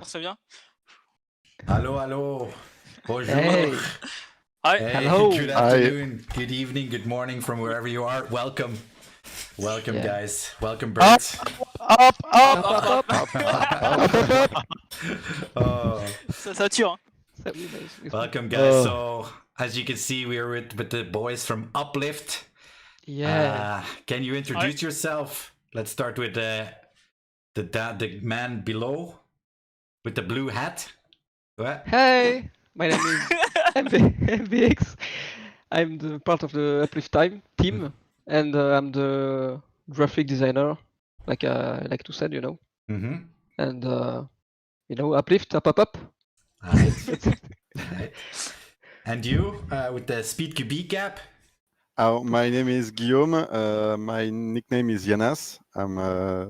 c'est bien. Hello, hello. Bonjour. Hey. Hi. Hey, Hello. good afternoon, good evening, good morning from wherever you are. Welcome. Welcome, Yeah. guys. Welcome, Bert. Up. Oh, Ça tue, hein. welcome, guys. So, as you can see, we're with the boys from Uplift. Yeah. Can you introduce yourself? Let's start with the man below with the blue hat. What? Hey, my name is MVX. I'm the part of the Uplift team, and I'm the graphic designer, like I like to say, you know. Mm-hmm. And Uplift, UpUpUp. Right. And you, with the Speed QB cap? My name is Guillaume. My nickname is Yanas. I'm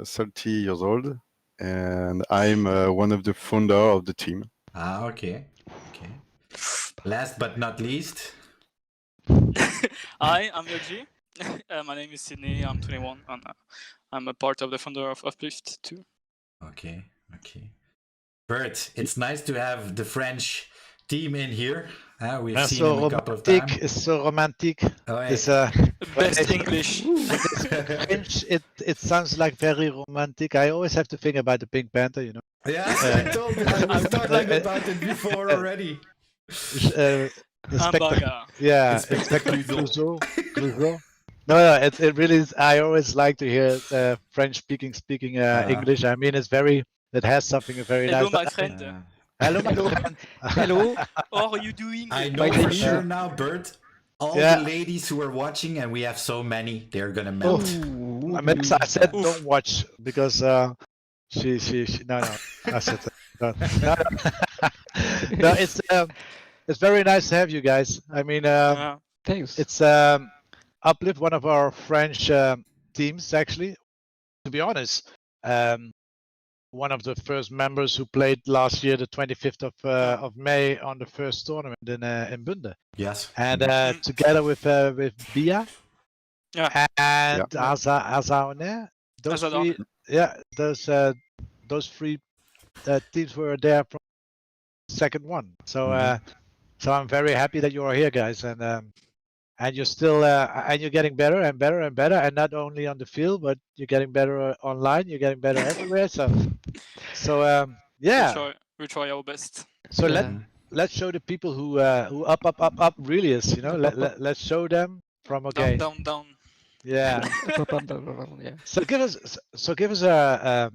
30 years old, and I'm one of the founder of the team. Okay. Last but not least. Hi, I'm Yoji. My name is Sydney. I'm 21, and I'm a part of the founder of Uplift too. Okay. Bert, it's nice to have the French team in here. We've seen them a couple of times. It's so romantic. Oh, hey. It's Best English. French. It sounds like very romantic. I always have to think about the Pink Panther, you know. Yeah, I was talking about it before already. Hamburger. Yeah, Inspector Clouseau. No, it really is. I always like to hear French speaking English. I mean, it has something very Hello, nice. my friend. Hello, my friend. Hello. How are you doing? I know for sure now, Bert. All Yeah. the ladies who are watching, and we have so many, they're gonna melt. I said don't watch because she no I said no. No, it's very nice to have you guys. I mean Thanks. it's Uplift, one of our French teams actually, to be honest, one of the first members who played last year the 25th of May on the first tournament in Bunde. Yes. And together with Bia and Azaone, those Azadone. three, those three teams were there from second one. So so I'm very happy that you are here, guys, and you're still and you're getting better and better and better, and not only on the field, but you're getting better online. You're getting better everywhere. So yeah. We try our best. So Yeah. let's show the people who up really is. You know, let's show them from okay. Down. Yeah. Yeah. So give us a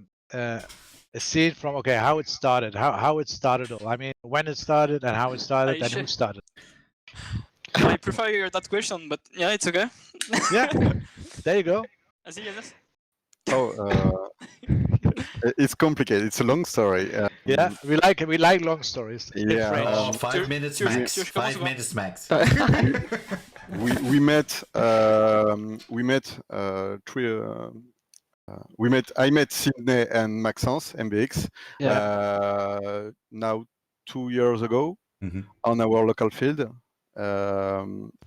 scene from okay how it started, how it started all. I mean, when it started and how it started and who started. I prefer that question, but yeah, it's okay. Yeah, there you go. I see, yes. It's complicated. It's a long story. Yeah, we like long stories. in Yeah, French. 5 minutes max. 5 minutes max. we met. I met Sydney and Maxence MBX now 2 years ago on our local field,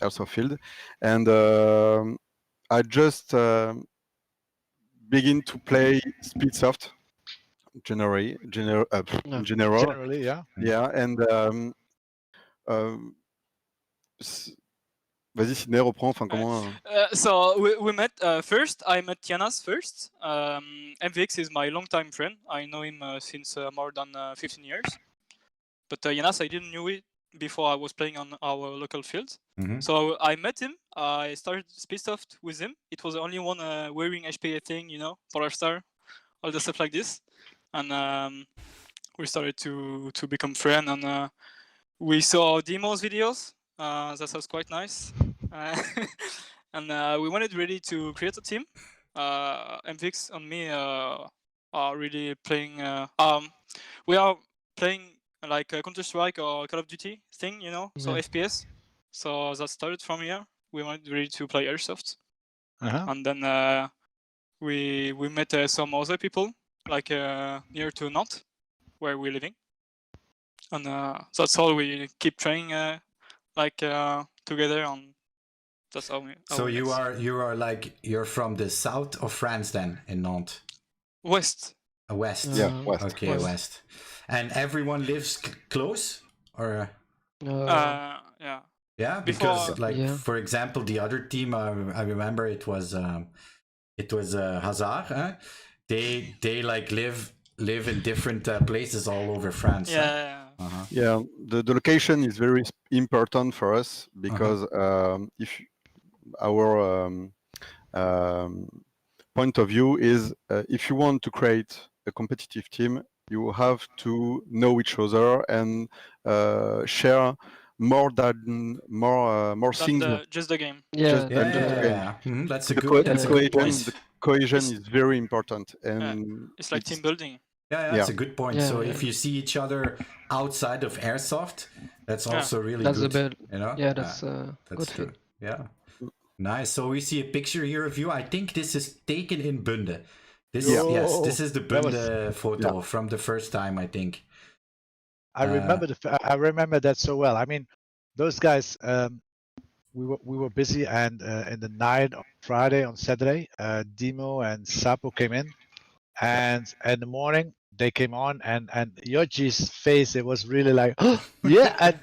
also field, and I just begin to play Speedsoft generally, yeah, and vas-y Sydney, reprends. Enfin, comment? So we met first. I met Yanas first. MVX is my longtime friend. I know him since more than 15 years. But Yanas, I didn't know it before I was playing on our local field. So I met him. I started Speedsoft with him. It was the only one wearing HPA thing, you know, Polar Star, all the stuff like this. And we started to become friends. And we saw demos videos. That was quite nice. And we wanted really to create a team. MVX and me are really playing. We are playing like a Counter-Strike or Call of Duty thing, you know, so FPS. So that started from here. We wanted really to play Airsoft. And then we met some other people, like near to Nantes, where we're living. And that's all. We keep trying together, and that's how we. So you are like you're from the south of France then, in Nantes. West. West. Yeah, West. Okay, West. And everyone lives close, or Yeah. yeah, Before- because like Yeah. for example, the other team I remember it was Hazard. Huh? They like live in different places all over France. Huh? Yeah. Uh-huh. Yeah, the location is very important for us because if our point of view is if you want to create a competitive team, you have to know each other and share more things. Just the game. Yeah. Just Yeah, than yeah, just yeah, game. yeah. Mhm, that's a The, good. Yeah, That's a yeah. good cohesion, point. the cohesion It's- is very important, and It's like team building. Yeah, that's Yeah. a good point. Yeah, So yeah. if you see each other outside of airsoft, that's Yeah. also really That's good. the best. You know? Yeah, that's That's good true. thing. Yeah. Nice. So we see a picture here of you. I think this is taken in Bunde. This Yeah. yes, this is the That was- Bunde photo from the first time, I think. I remember I remember that so well. I mean, those guys. We were busy, and in the night on Friday, on Saturday, Demo and Sapo came in, and in the morning they came on, and Yoji's face, it was really like, oh, yeah, and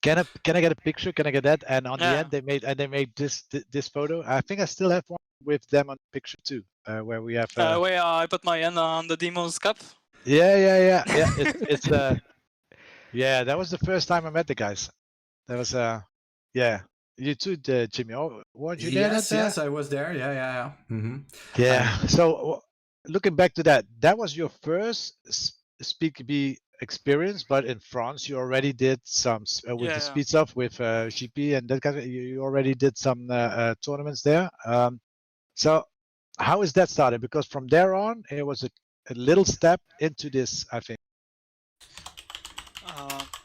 can I get a picture? Can I get that? And on the Yeah. end, they made this photo. I think I still have one with them on the picture too, where we have. Where I put my hand on the demo's cap. Yeah. It's yeah. That was the first time I met the guys. That was yeah. You too, Jimmy. Oh, weren't you there? Yes, I was there. Yeah. Mm-hmm. Yeah. So looking back to that, that was your first SpeakB experience, but in France you already did some with the speed stuff with GP and that kind of. You already did some tournaments there. So how is that started? Because from there on, it was a little step into this, I think.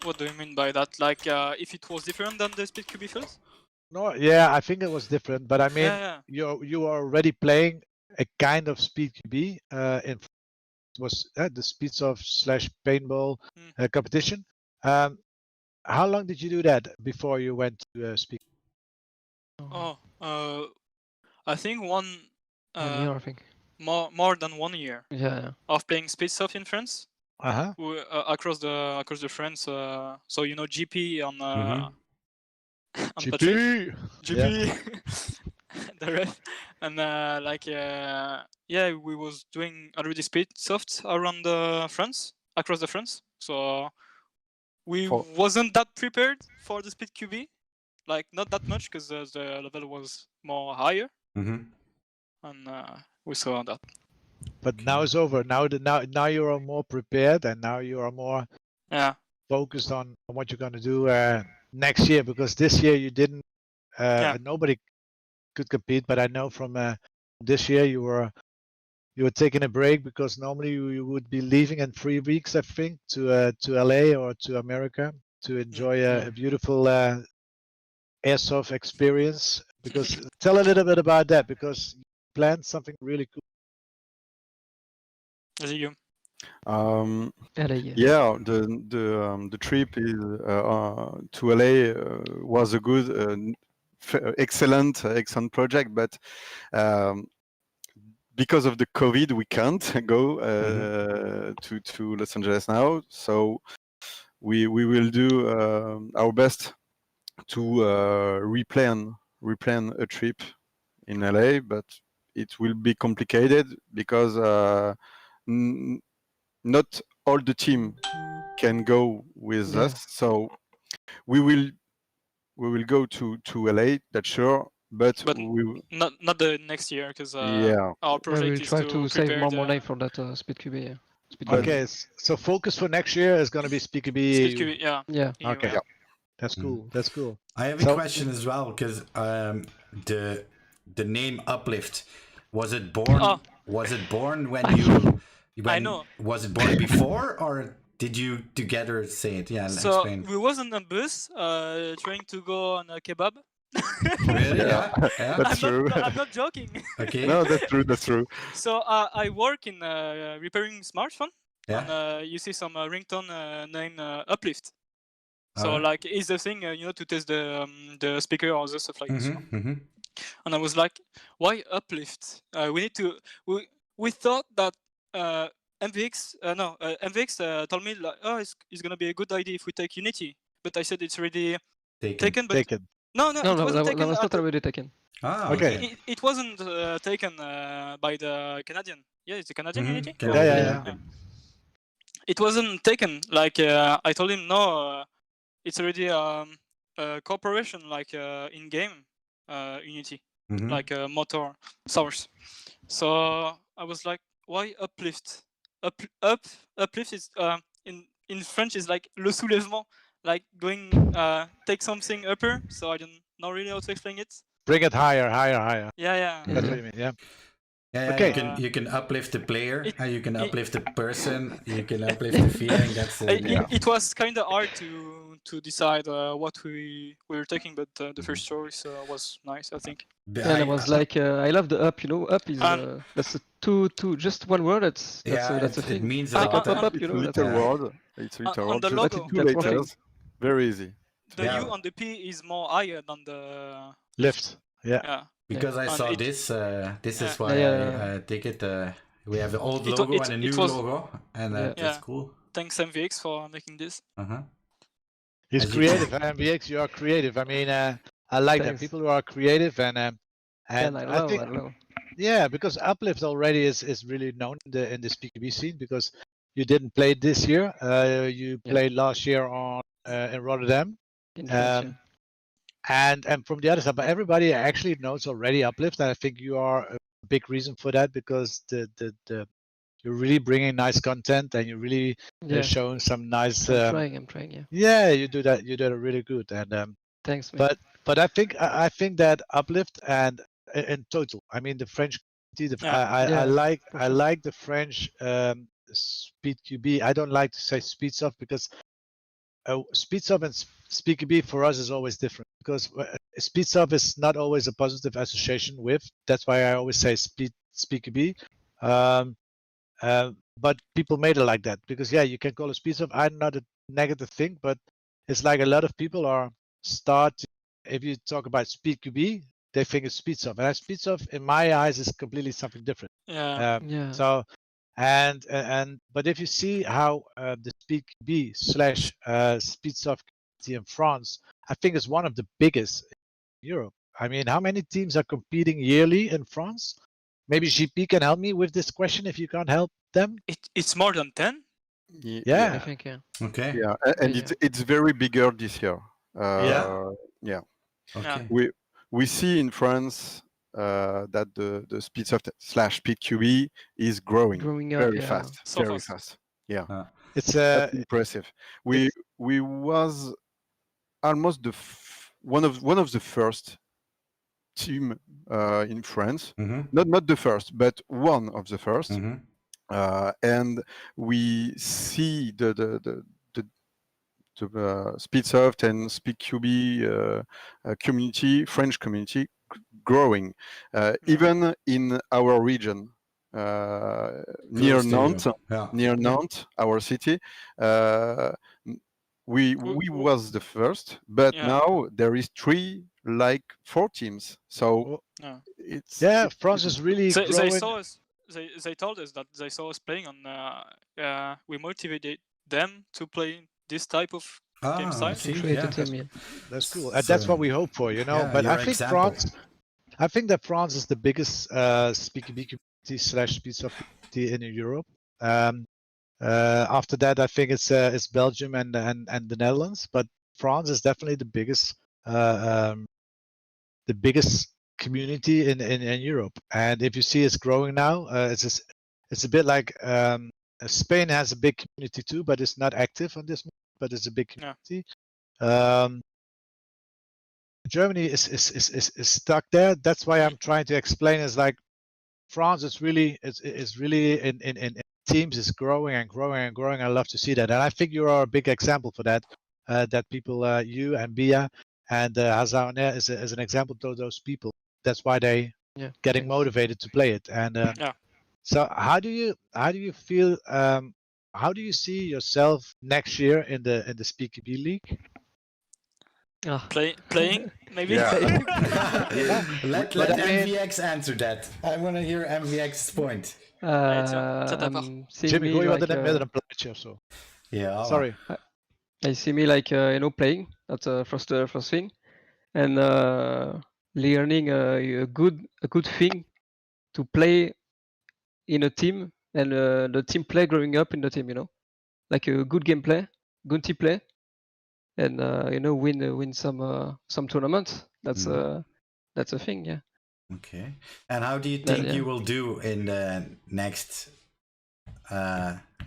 What do you mean by that? Like, if it was different than the Speed QB fields? No, yeah, I think it was different, but I mean, Yeah. you were already playing a kind of speed QB in was the speeds of / paintball competition. How long did you do that before you went to speed? Oh, I think 1 year, I think. more than 1 year Yeah. of playing speed stuff in France. Uh-huh. Across the France. So you know GP on on GP. Patrick. Yeah. GP. The ref. And yeah, we was doing already speed soft around France, across the France. So we wasn't that prepared for the speed QB, like not that much because the level was more higher. Mm-hmm. And we saw that. But now it's over. Now you are more prepared, and now you are more focused on what you're going to do next year. Because this year you didn't. Nobody could compete. But I know from this year you were taking a break because normally you would be leaving in 3 weeks, I think, to LA or to America to enjoy a beautiful airsoft experience. Because tell a little bit about that, because you planned something really cool. You. Yeah, the trip is to LA was a good, excellent project, but because of the COVID, we can't go to Los Angeles now. So we will do our best to replan a trip in LA, but it will be complicated because not all the team can go with us. So we will go to LA, that's sure. But we not the next year because yeah, our project we'll is try to save prepare more money for that speed QB. Yeah. Okay, so focus for next year is going to be SpeakB. Speed QB, yeah. Okay, that's cool. That's cool. I have a question as well because the name Uplift, was it born? Was it born when you? I know. Was it born before, or did you together say it? Yeah, so explain. we was on a bus trying to go on a kebab. Really? Yeah. That's true. I'm not joking. Okay. No, that's true. That's true. So I work in repairing smartphone. Yeah. And you see some ringtone named Uplift. So like it's the thing to test the speaker or the stuff like this. And I was like, why Uplift? We need to. We thought that MVX told me like, oh, it's gonna be a good idea if we take Unity, but I said it's already taken. But Taken. no, No, it wasn't that taken. was not already taken. Ah, Okay. okay. It wasn't taken by the Canadian. Yeah, it's a Canadian Unity. Yeah. It wasn't taken. Like I told him, no, it's already a corporation like in game Unity, Mhm. like a motor source. So I was like, why Uplift? Uplift is in French is like le soulèvement, like going take something upper. So I don't know really how to explain it. Bring it higher. Yeah. That's what you mean. Yeah. Yeah, Okay. you can uplift the player, you can it- uplift the person, you can uplift the feeling. That's It was kind of hard to decide what we were taking, but the first choice was nice, I think. Yeah, and I was like, I love the up. You know, up is Um, that's a two just one word. That's a it thing. means a Like lot. up. It's You a know, little that's word. It's a little on word. the Just logo, two that's one letters. Very easy. the Yeah. U on the P is more higher than the Lift. Yeah. yeah. Because I And saw it- this, this is yeah. why Yeah. I take it. We have the old It- logo it- and a it new was- logo, and Yeah. that's Yeah. cool. Thanks MVX for making this. He's As you creative. MVX, you are creative. I mean, I like that. Thanks. People who are creative and I I think know. yeah, because Uplift already is really known in the SpeakB scene because you didn't play this year. You Yeah. played last year on in Rotterdam. In France, yeah. And from the other side, but everybody actually knows already Uplift, and I think you are a big reason for that because the you're really bringing nice content and you're really showing some nice. I'm trying. Yeah. Yeah, you do that. You did it really good, and Thanks, man. but I think that Uplift and in total, I mean the French community. I like the French Speed QB. I don't like to say Speedsoft because Speedsoft and SpeakB for us is always different because Speedsoft is not always a positive association with. That's why I always say SpeakB. But people made it like that because yeah, you can call it Speedsoft. I'm not a negative thing, but it's like a lot of people are if you talk about SpeakB, they think it's Speedsoft, and Speedsoft in my eyes is completely something different. Yeah. So but if you see how the SpeakB / Speedsoft community in France, I think it's one of the biggest in Europe. I mean, how many teams are competing yearly in France? Maybe GP can help me with this question if you can't help them. It's more than 10. Yeah. I think yeah. Okay. Yeah, and it's very bigger this year. Yeah. Okay. We see in France that the Speedsoft / SpeakQB is growing Growing up, very yeah. fast, So very fast. fast. Yeah, It's that's impressive. We was almost one of the first team in France. Mhm. Not the first, but one of the first. Mhm. And we see the Speedsoft and SpeakQB community, French community, growing, even in our region, near Close to you. Nantes, Yeah. near Nantes, our city. We was the first, but Yeah. now there is 4 teams. So Yeah. it's France is really They growing. saw us. They told us that they saw us playing on. We motivated them to play this type of game style. See, Create yeah. a team, yeah. That's cool. So- That's what we hope for, you know. yeah, but your I think example. I think that France is the biggest SpeakB community / Speedsoft community in Europe. After that, I think it's Belgium and the Netherlands, but France is definitely the biggest community in Europe. And if you see it's growing now, it's a bit like Spain has a big community too, but it's not active on this. But it's a big community. Germany is stuck there. That's why I'm trying to explain. Is like France is really in teams is growing and growing and growing. I love to see that, and I think you are a big example for that. That people, you and Bia and Hazan is an example to those people. That's why they getting motivated to play it. And so how do you feel? How do you see yourself next year in the SpeakB League? Playing maybe. Let But I mean- MVX answer that. I want to hear MVX's point. See Jimmy, me gooi wat like, in het midden, een plaatje of zo. Ja. Sorry. I see me like playing. That's first thing, and learning a good thing to play in a team, and the team play growing up in the team. Like a good gameplay, good team play, and win some tournaments. That's a thing. Yeah. Okay. And how do you think yeah. you will do in the next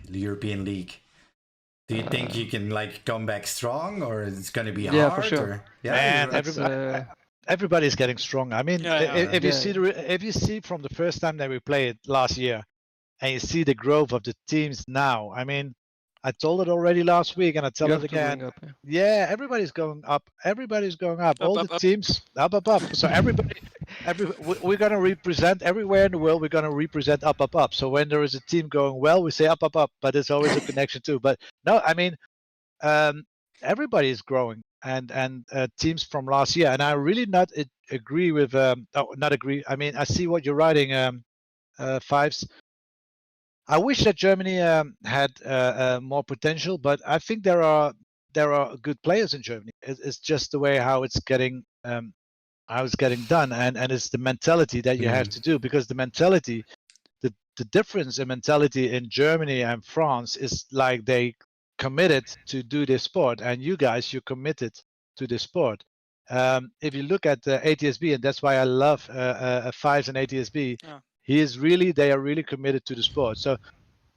European League? Do you think you can like come back strong, or it's going to be hard? Yeah, for sure. Or, Man, That's, everybody's getting strong. I mean, if you see if you see from the first time that we played last year, and you see the growth of the teams now, I mean, I told it already last week, and I tell you it have to going again. up, yeah. Yeah, everybody's going up. Everybody's going up. All the teams up. So we're gonna represent everywhere in the world. We're gonna represent up. So when there is a team going well, we say up. But there's always a connection too. But no, I mean, everybody is growing, and teams from last year. And I really not agree with not agree. I mean, I see what you're writing, Fives. I wish that Germany had more potential, but I think there are good players in Germany. It's just the way how it's getting done, and it's the mentality that you have to do, because the mentality, the difference in mentality in Germany and France is like they committed to do this sport, and you guys, you're committed to this sport. If you look at ATSB, and that's why I love Fives and ATSB. Yeah. They are really committed to the sport. So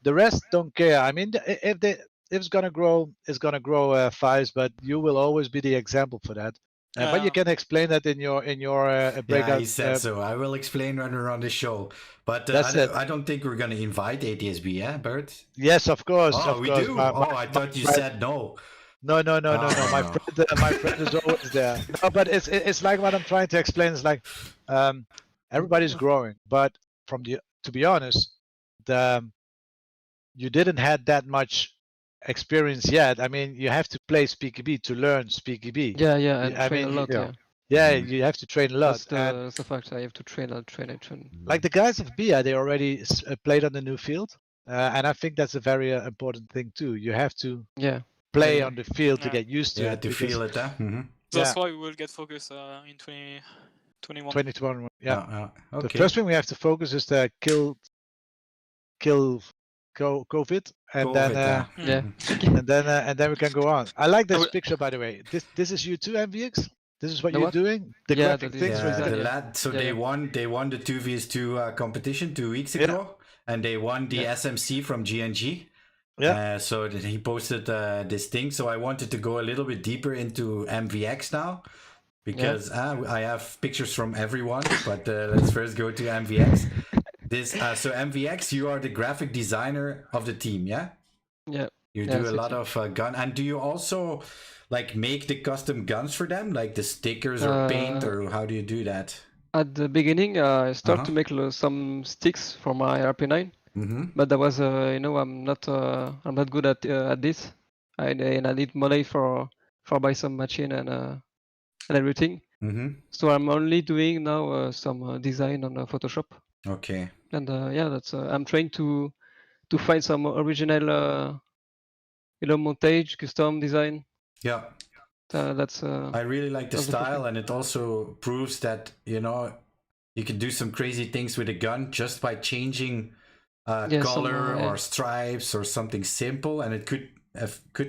the rest don't care. I mean, if it's gonna grow, it's gonna grow, Fives, but you will always be the example for that. But you can explain that in your breakout. Yeah, he said so. I will explain when we're on the show. But I don't think we're going to invite ATSB, yeah, Bert? Yes, of course. Oh, of we course. do? I thought you said no. No. My friend is always there. No, but it's like what I'm trying to explain is like, everybody's growing, but to be honest, you didn't had that much experience yet. I mean, you have to play SpeakEB to learn SpeakEB. Yeah, and train a lot. Yeah, you have to train a lot. That's the fact. I have to train. Like the guys of BIA, they already played on the new field, and I think that's a very important thing too. You have to play on the field to get used to it. To feel it, huh? That's why we will get focused in 2021. 2021, yeah. Okay. The first thing we have to focus is to kill COVID, and then we can go on. I like this picture, by the way. This is you too, MVX. This is what you're doing. The graphic things. So they won the 2vs2 competition 2 weeks ago, and they won the SMC from GNG. Yeah. So he posted this thing. So I wanted to go a little bit deeper into MVX now, because I have pictures from everyone. But let's first go to MVX. So MVX, you are the graphic designer of the team, yeah? Yeah. You do a lot of gun, and do you also like make the custom guns for them, like the stickers or paint, or how do you do that? At the beginning, I started to make some sticks for my RP9, but that was I'm not good at this. I need money for buy some machine and everything. So I'm only doing now some design on Photoshop. Okay. And that's I'm trying to find some original montage, custom design. Yeah. That's I really like the style, and it also proves that you can do some crazy things with a gun just by changing color or stripes or something simple, and it could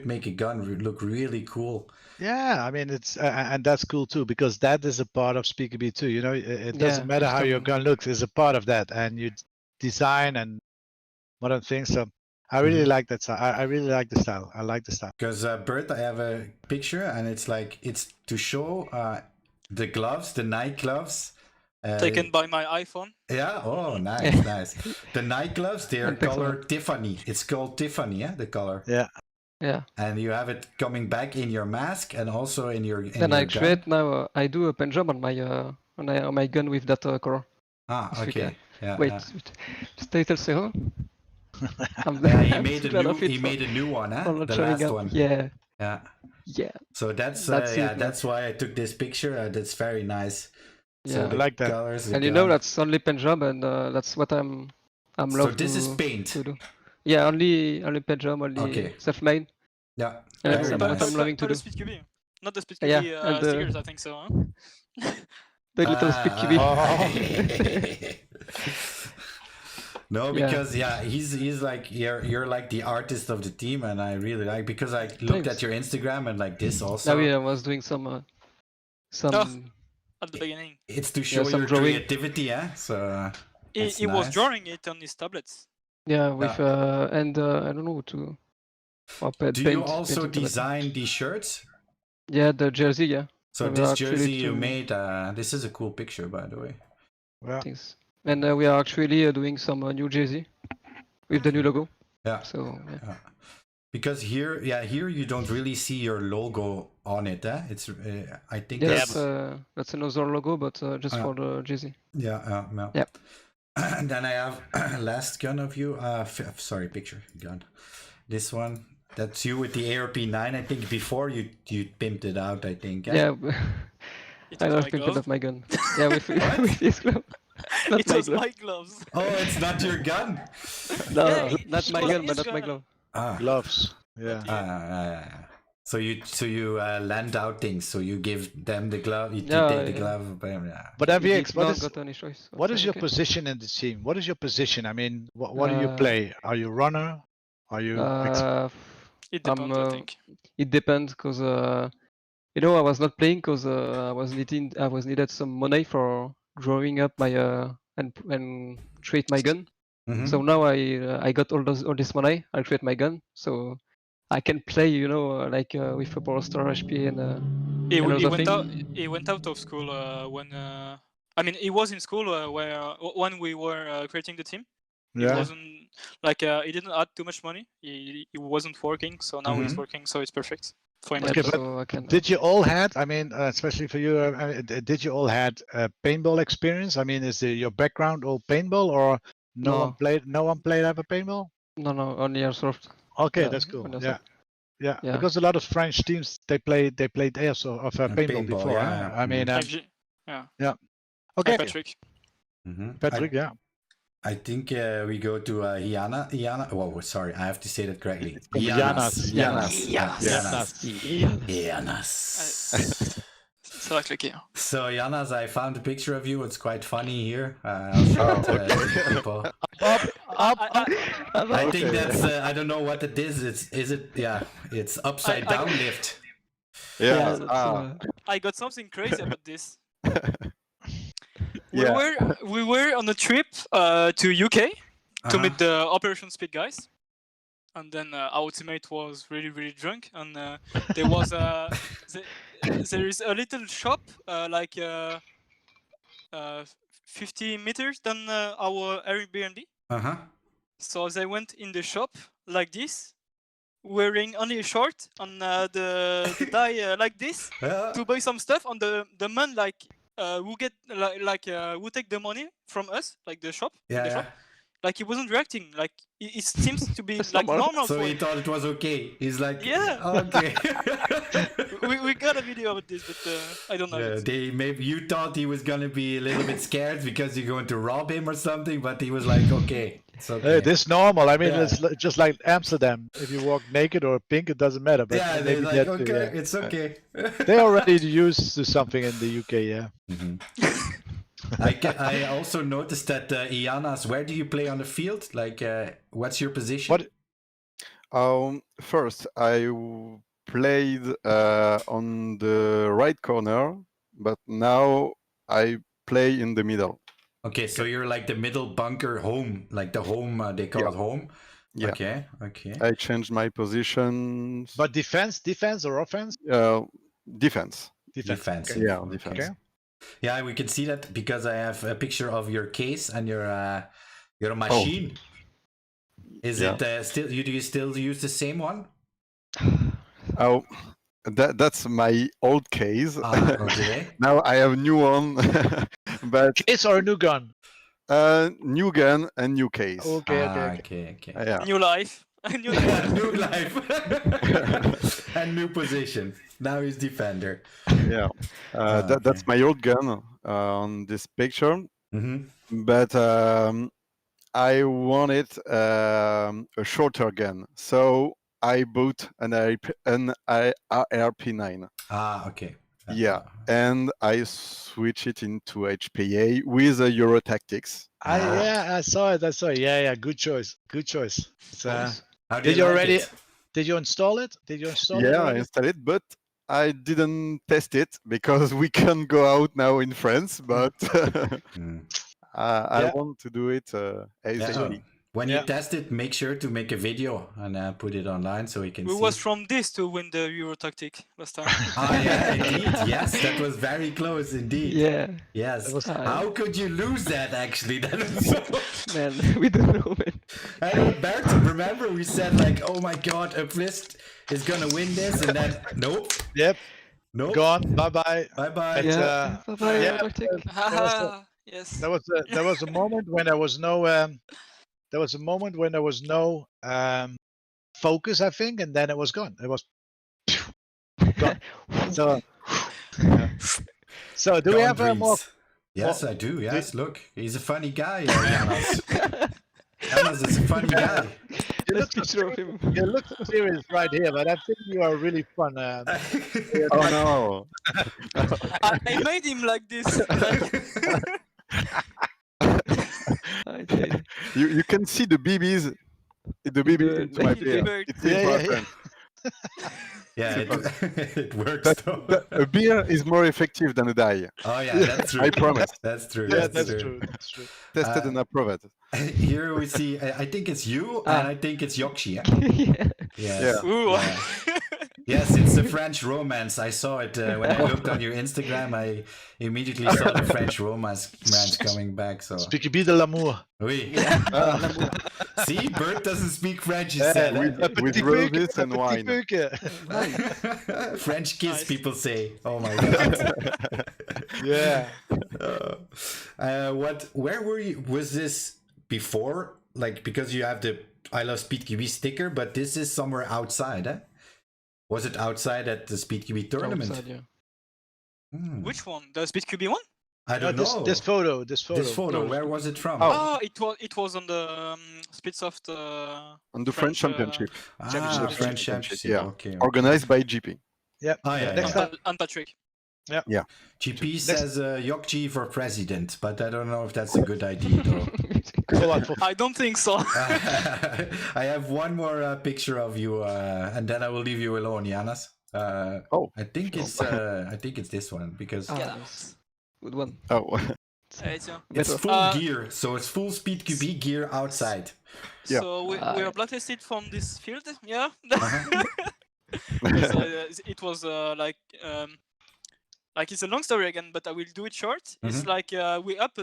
make a gun look really cool. Yeah, I mean it's and that's cool too, because that is a part of SpeakEB too. It doesn't matter how your gun looks; it's a part of that, and you design and modern things. So I really like that style. I really like the style. I like the style. Because Bert, I have a picture, and it's to show the gloves, the night gloves. Taken by my iPhone. Yeah. Oh, nice. The night gloves, they're color Tiffany. It's called Tiffany, yeah, the color. Yeah. Yeah. And you have it coming back in your mask and also in your. Then I create now. I do a pen job on my gun with that color. Ah, okay. Yeah. Wait, stay till zero. He made a new one, huh? The last one. Yeah. So that's why I took this picture. That's very nice. Yeah, I like that. Colors, and that's only pen job, and that's what I'm I'm So love this is to paint. do. Yeah, only paint job, only Okay. self-made. Yeah. And Very what nice. I'm loving to the do. Speed QB. Not the Speed Yeah, QB and stickers, I think so. Huh? the little speed QB. No, Yeah. because he's like you're like the artist of the team, and I really like because I looked Thanks. at your Instagram and like this also. Now I was doing some At the beginning. It's to show some your drawing. creativity, yeah. So He was nice. drawing it on his tablets. Yeah, with and I don't know to. Do you also design these shirts? Yeah, the jersey. Yeah. So we this are jersey you to- made, this is a cool picture, by the way. Yeah. Thanks. And we are actually doing some new jersey with the new logo. Yeah. So yeah. Because here you don't really see your logo on it. It's I think Yeah, that's another logo, but just for the jersey. yeah. Yeah. And then I have last gun of you. Sorry, picture gun. This one. That's you with the ARP9. I think before you pimped it out. I think. Yeah. It I was love my pimping glove. up my gun. Yeah, with this glove. Not It my was glove. my gloves. Oh, it's not your gun. No, Yeah, not it my was gun, but his not my gun. glove. Gloves. Yeah. So you lend out things. So you give them the glove. You Yeah, take the yeah. glove. Yeah. But He FVX, did what not is got any choice. what is your Okay. position in the team? What is your position? I mean, what do you play? Are you runner? Are you? It depends, I think. It depends because you know I was not playing because I was needed some money for growing up my and create my gun. Mhm. So now I got all this money. I create my gun, so I can play. You know, like with a Power Star HP and He went out of school when. I mean, he was in school when we were creating the team. He wasn't like he didn't add too much money. He wasn't working, so now he's working, so it's perfect for him. Okay, so I can, did you all had? I mean, especially for you, did you all had paintball experience? I mean, is your background all paintball, or no one played? No one played ever paintball? No, only airsoft. Okay, that's cool. Yeah, because a lot of French teams they played airsoft of paintball before. Yeah. I mean, yeah. Okay, Patrick. Patrick, yeah. I think we go to Iana. Oh, sorry, I have to say that correctly. Janas. C'est vrai que So Janas, I found a picture of you. It's quite funny here. I'll show it to people. I think that's I don't know what it is. It's upside down lift. Yeah. I got something crazy about this. We were on a trip to UK to meet the Operation Speed guys, and then our teammate was really drunk, and there was there is a little shop like 50 meters than our Airbnb. So they went in the shop like this, wearing only a short on the die like this to buy some stuff. On the man who get who take the money from us, like the shop. Shop, like he wasn't reacting. Like it seems to be like normal. So he thought it was okay. He's like, yeah, okay. we got a video about this, but I don't know. Maybe you thought he was gonna be a little bit scared because you're going to rob him or something, but he was like, okay. Hey, this is normal. I mean, it's just like Amsterdam. If you walk naked or pink, it doesn't matter. But they're like, okay, it's okay. They're already used to something in the UK, yeah. I also noticed that Ianas, where do you play on the field? Like, what's your position? First, I played on the right corner, but now I play in the middle. Okay, so you're like the middle bunker home, like the home, they call it home? Yeah. Okay. I changed my position. But defense or offense? Defense. Defense. Okay. Yeah, defense. Okay. Yeah, we can see that because I have a picture of your case and your machine. Is it still? Do you still use the same one? Oh, that's my old case. Okay. Now I have a new one, but it's our new gun. New gun and new case. Okay. Yeah. New life. New life. And new position. Now he's defender. Yeah. That's my old gun on this picture. Mm-hmm. But I wanted a shorter gun, so I bought an RP9. Ah, okay. Yeah, and I switch it into HPA with a Euro Tactics. Yeah, I saw it. Yeah, good choice. Good choice. How Did you like already? it? Did you install it? Did you install it? Yeah, I already? installed it, but I didn't test it because we can't go out now in France. But I want to do it ASAP. When you test it, make sure to make a video and put it online so we can see. It was from this to win the Euro tactic last time. Yeah, indeed. Yes, that was very close indeed. Yeah. Yes. How could you lose that actually? That was so... Man, we don't know, man. And Bert, remember we said like, oh my god, Uplift is gonna win this, and then nope. Yep. Nope. Gone. Bye-bye. Bye-bye. Yeah. Bye-bye, yeah, Yes. There was a moment when there was no focus, I think, and then it was gone. It was gone. So do we have more? Yes, I do. Yes, look, he's a funny guy, Janos. Janos is a funny guy. You look serious right here, but I think you are really fun. Oh no! I made him like this. You can see the BBs. The BBs into my beer. It's important. Yeah, it works. A beer is more effective than a die. Oh yeah, that's true. I promise. That's true. Yeah, that's true. Tested and approved. Here we see. I think it's you, and I think it's Yokshi. Yeah? Yes. Ooh. Yeah. Yes, it's the French romance. I saw it when I looked on your Instagram. I immediately saw the French romance coming back. So. Speak a bit de l'amour. Oui. See, Bert doesn't speak French. He said with roses and wine. French kiss, people say. Oh my god. Yeah. Where were you? Was this before? Like, because you have the I Love Speed QB sticker, but this is somewhere outside, eh? Was it outside at the Speed QB tournament? Outside, yeah. Which one? The Speed QB one? I don't know. This photo. This photo. Where was it from? Oh, it was on the Speedsoft. On the French Championship. French Championship. Yeah. Okay. Organized by GP. Yeah. Oh, yeah. Next time. And Patrick. Yeah. GP says Yokchi for president, but I don't know if that's a good idea though. I don't think so. I have one more picture of you, and then I will leave you alone, Janas. I think it's this one because good one. Oh, it's full gear, so it's full Speed QB gear outside. So we are blacklisted from this field, yeah. It was like it's a long story again, but I will do it short. It's like we up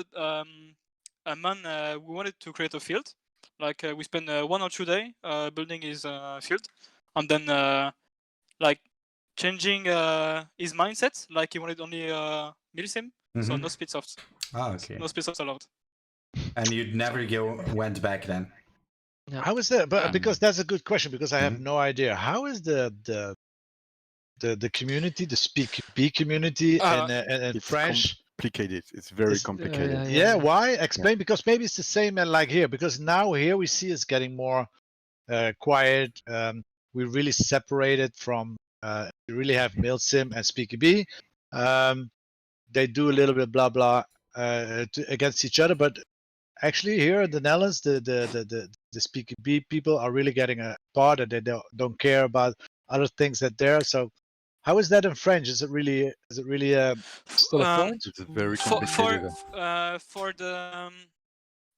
a man. We wanted to create a field. Like we spent 1 or 2 days building his field, and then like changing his mindset. Like he wanted only milsim, so no speedsofts. Ah, okay. No speedsofts allowed. And you'd never went back then. Yeah. How is that? But because that's a good question, because I have no idea. How is the community, the Speak B community, and French? Complicated. It's very complicated. Yeah. Why? Explain. Because maybe it's the same like here. Because now here we see it's getting more quiet. We really separated from. We really have milsim and Speak B. They do a little bit blah blah against each other, but actually here in the Netherlands, the Speak B people are really getting a part, and they don't care about other things that there. So how is that in French? Is it really still a point? It's very complicated. For the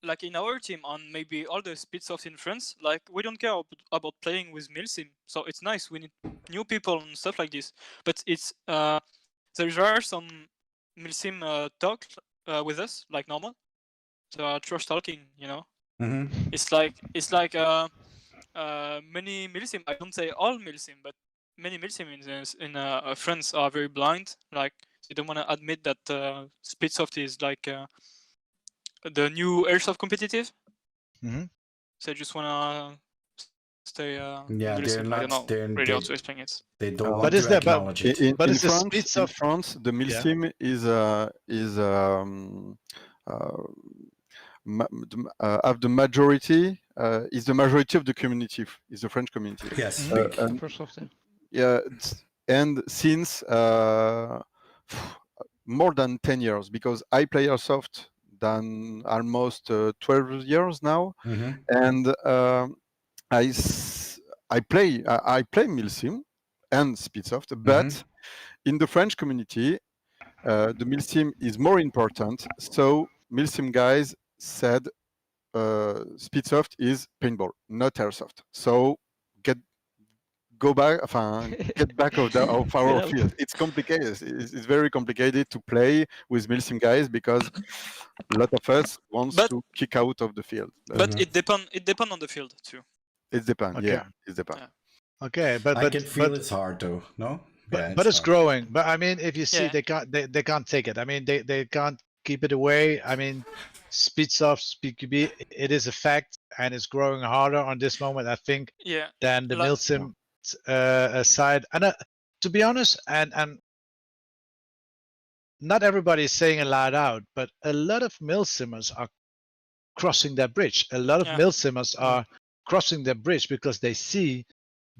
like in our team and maybe all the speedsofts in France, like we don't care about playing with milsim, so it's nice. We need new people and stuff like this, but it's there are some milsim talk with us like normal, so trash talking, you know. It's like many milsim. I don't say all milsim, but many milsim in France are very blind. Like they don't want to admit that speedsoft is like the new airsoft competitive. So I just wanna stay. They're not. I don't know really how to explain it. They don't want to acknowledge it. In France, the milsim is have the majority. Is the majority of the community? Is the French community? Yes, Mm-hmm. big. Microsoft, yeah. Yeah, and since more than 10 years, because I play Airsoft than almost 12 years now, and I play Milsim and Speedsoft, but in the French community, the Milsim is more important. So Milsim guys said Speedsoft is paintball, not Airsoft. So get back of our field. It's complicated. It's very complicated to play with Milsim guys because a lot of us wants to kick out of the field. But it depend on the field too. It depends. Okay. Yeah, it depends. Yeah. Okay, but I can feel it's hard though. No. But it's hard. growing. But I mean, if you see, Yeah. they can't take it. I mean, they can't keep it away. I mean, Speedsoft, SpeedQB, it is a fact, and it's growing harder on this moment, I think, than the Milsim side. And to be honest, and not everybody is saying it loud out, but a lot of Milsimmers are crossing that bridge. A lot of Milsimmers are crossing that bridge because they see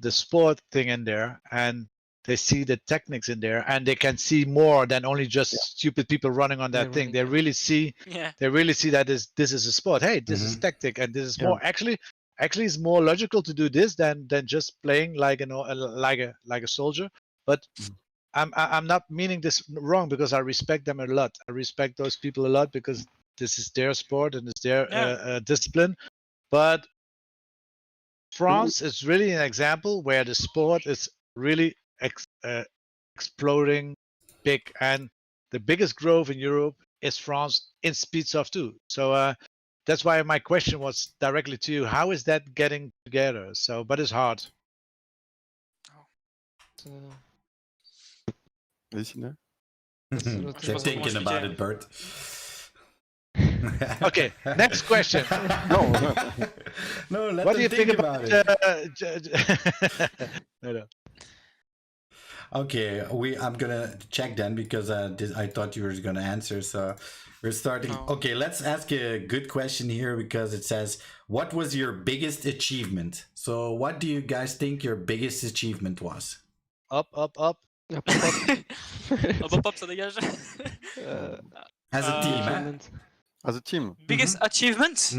the sport thing in there, and they see the techniques in there, and they can see more than only just stupid people running on that thing. They really see, that this is a sport. Hey, this is tactic, and this is more. Actually, it's more logical to do this than just playing like like a soldier. But I'm not meaning this wrong, because I respect them a lot. I respect those people a lot because this is their sport and it's their discipline. But France is really an example where the sport is really exploding big, and the biggest growth in Europe is France in Speedsoft too. So that's why my question was directly to you: how is that getting together? So, but it's hard. They're thinking about it, Bert. Okay, next question. No, let what them do you think about it. No. Okay, I'm gonna check then, because I thought you were gonna answer. So we're starting. Okay, let's ask a good question here, because it says, "What was your biggest achievement?" So, what do you guys think your biggest achievement was? Up. Up, ça dégage. As a team, eh? As a team. Biggest achievement?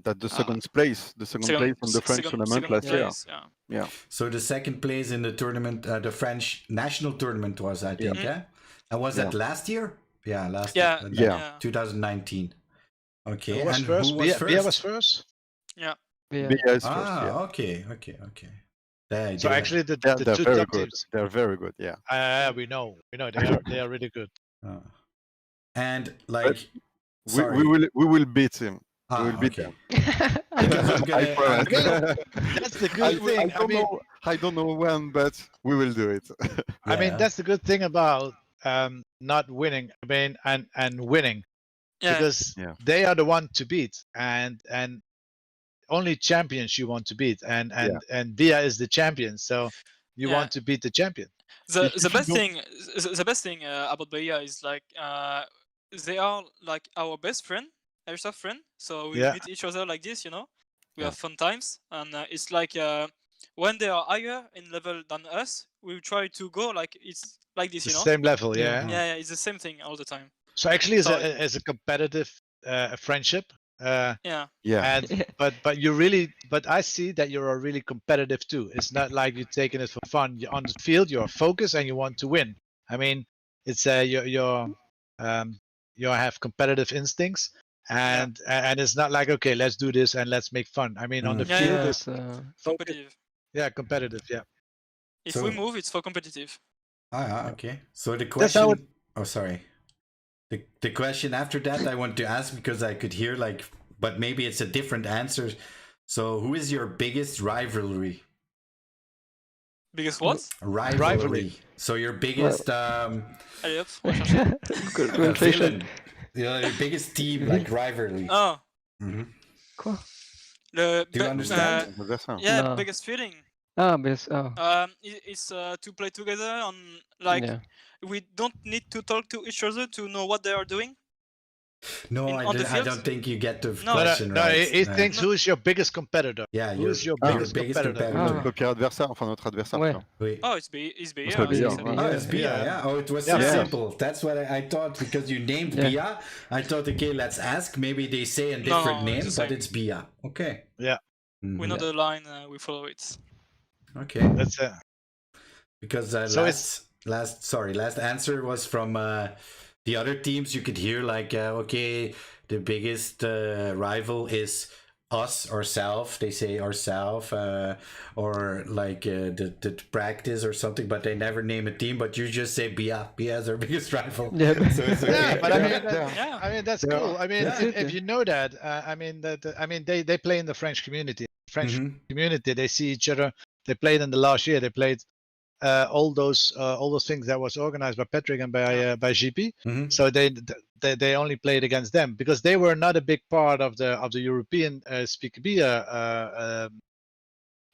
That the second place on the French tournament last year. Yeah. So the second place in the tournament, the French national tournament was, I think, and was that last year? Yeah, last year. 2019. Okay, who was and first? who was first? Bia was first. Yeah. Bia is first. Okay. So actually, the they're two very top good. teams. They're very good. Yeah. We know they are really good. And like, we will beat him. We will beat them. That's the good thing. I don't know when, but we will do it. I mean, that's the good thing about not winning. I mean, and winning, because they are the one to beat, and only champions you want to beat, and Bia is the champion, so you want to beat the champion. The best thing about Bia is like they are like our best friend, airsoft friend. So we meet each other like this, We have fun times, and it's like when they are higher in level than us, we try to go like it's like this, Same level, Yeah, it's the same thing all the time. So actually, it's a competitive friendship. But you really, but I see that you're really competitive too. It's not like you're taking it for fun. You're on the field, you're focused, and you want to win. I mean, it's you have competitive instincts, and it's not like, okay, let's do this and let's make fun. I mean, on the field, it's competitive. Yeah, competitive. Yeah. If we move, it's for competitive. Okay. So the question. Oh, sorry. The question after that I want to ask, because I could hear like, but maybe it's a different answer. So, who is your biggest rivalry? Biggest what? Rivalry. So your biggest villain. Your biggest team, like rivalry. Oh. Quoi? Do you understand? Biggest feeling. It's to play together on like we don't need to talk to each other to know what they are doing. No, on the I field? don't think you get the No. question right. He thinks who's your biggest competitor. Yeah, Who's your your biggest biggest competitor? competitor. Notre pire adversaire, enfin notre adversaire. Ouais. tu vois. Oui. Oh, it's Bia. Notre as you Bia, said. ouais. Oh, it's Bia, yeah. Oh, it was so Yeah. simple. That's what I thought, because you named Yeah. Bia. I thought, okay, let's ask. Maybe they say a different No, it's name, the but same. it's Bia. Okay. Yeah. We know the line, we follow it. Okay. That's it. Because So last answer was from the other teams. You could hear like, okay, the biggest rival is us, ourselves. They say ourselves, or like the practice or something, but they never name a team. But you just say Bia. Bia is our biggest rival. Yeah. So it's okay. Yeah, but I mean, Yeah. I mean that's Yeah. cool. I mean, Yeah. if you know that, I mean they play in the French community. French community, they see each other. They played in the last year. They played all those things that was organized by Patrick and by GP. So they only played against them because they were not a big part of the European Speak Bia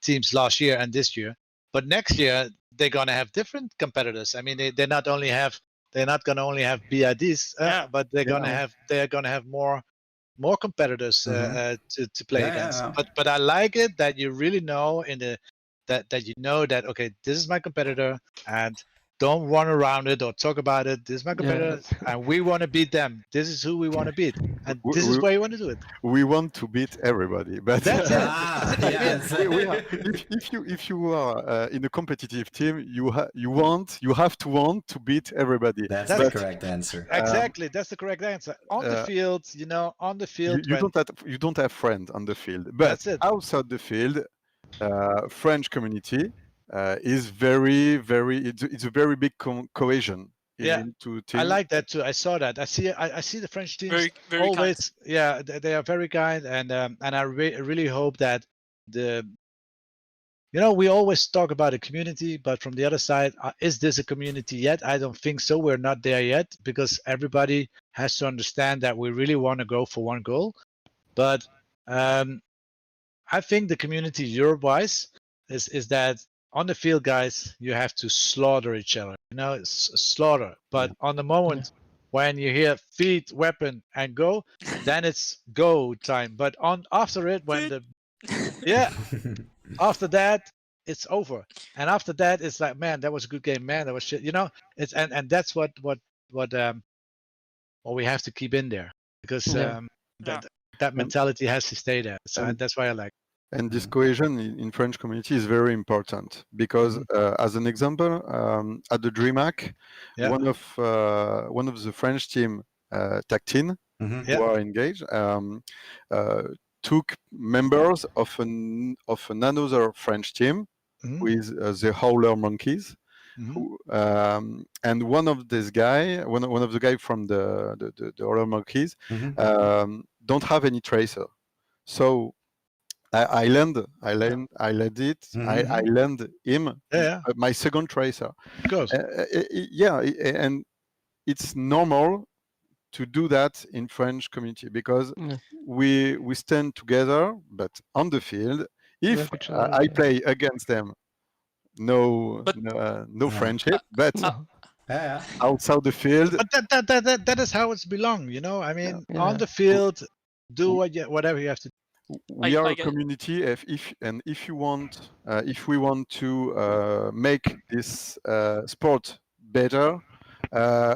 teams last year and this year. But next year they're gonna have different competitors. I mean, they're not gonna only have BIDs, but they're gonna have more competitors to play against. Yeah. But I like it that you really know that you know that, okay, this is my competitor, and don't run around it or talk about it. This is my competitor, and we want to beat them. This is who we want to beat, and this is why you want to do it. We want to beat everybody, but That's it. Yes. if you are in a competitive team, you have to want to beat everybody. That's the correct answer. Exactly, that's the correct answer. On the field, on the field, You don't have friends on the field, but That's it. outside the field, French community is very, it's a very big cohesion into teams. I like that too. I saw that. I see the French teams Very, very always. Kind. Yeah, they are very kind, and I really hope that we always talk about a community, but from the other side, is this a community yet? I don't think so. We're not there yet, because everybody has to understand that we really want to go for one goal. But I think the community Europe-wise is that on the field, guys, you have to slaughter each other. Slaughter. But on the moment when you hear feet, weapon, and go, then it's go time. But after it, when after that, it's over. And after that, it's like, man, that was a good game, man, that was shit. It's and that's what we have to keep in there, because that mentality has to stay there. So that's why I like. And this cohesion in French community is very important, because, as an example, at the DreamHack, one of the French team, Tactine, who are engaged, took members of another French team with the Howler Monkeys, and one of the guy from the Howler Monkeys don't have any tracer, so I lend it. I lend him my second tracer. Of course. And it's normal to do that in French community, because we stand together, but on the field, if I play against them, no friendship, but outside the field. But that is how it's belong, I mean, on the field, do whatever you have to do. We are a community. If we want to make this sport better,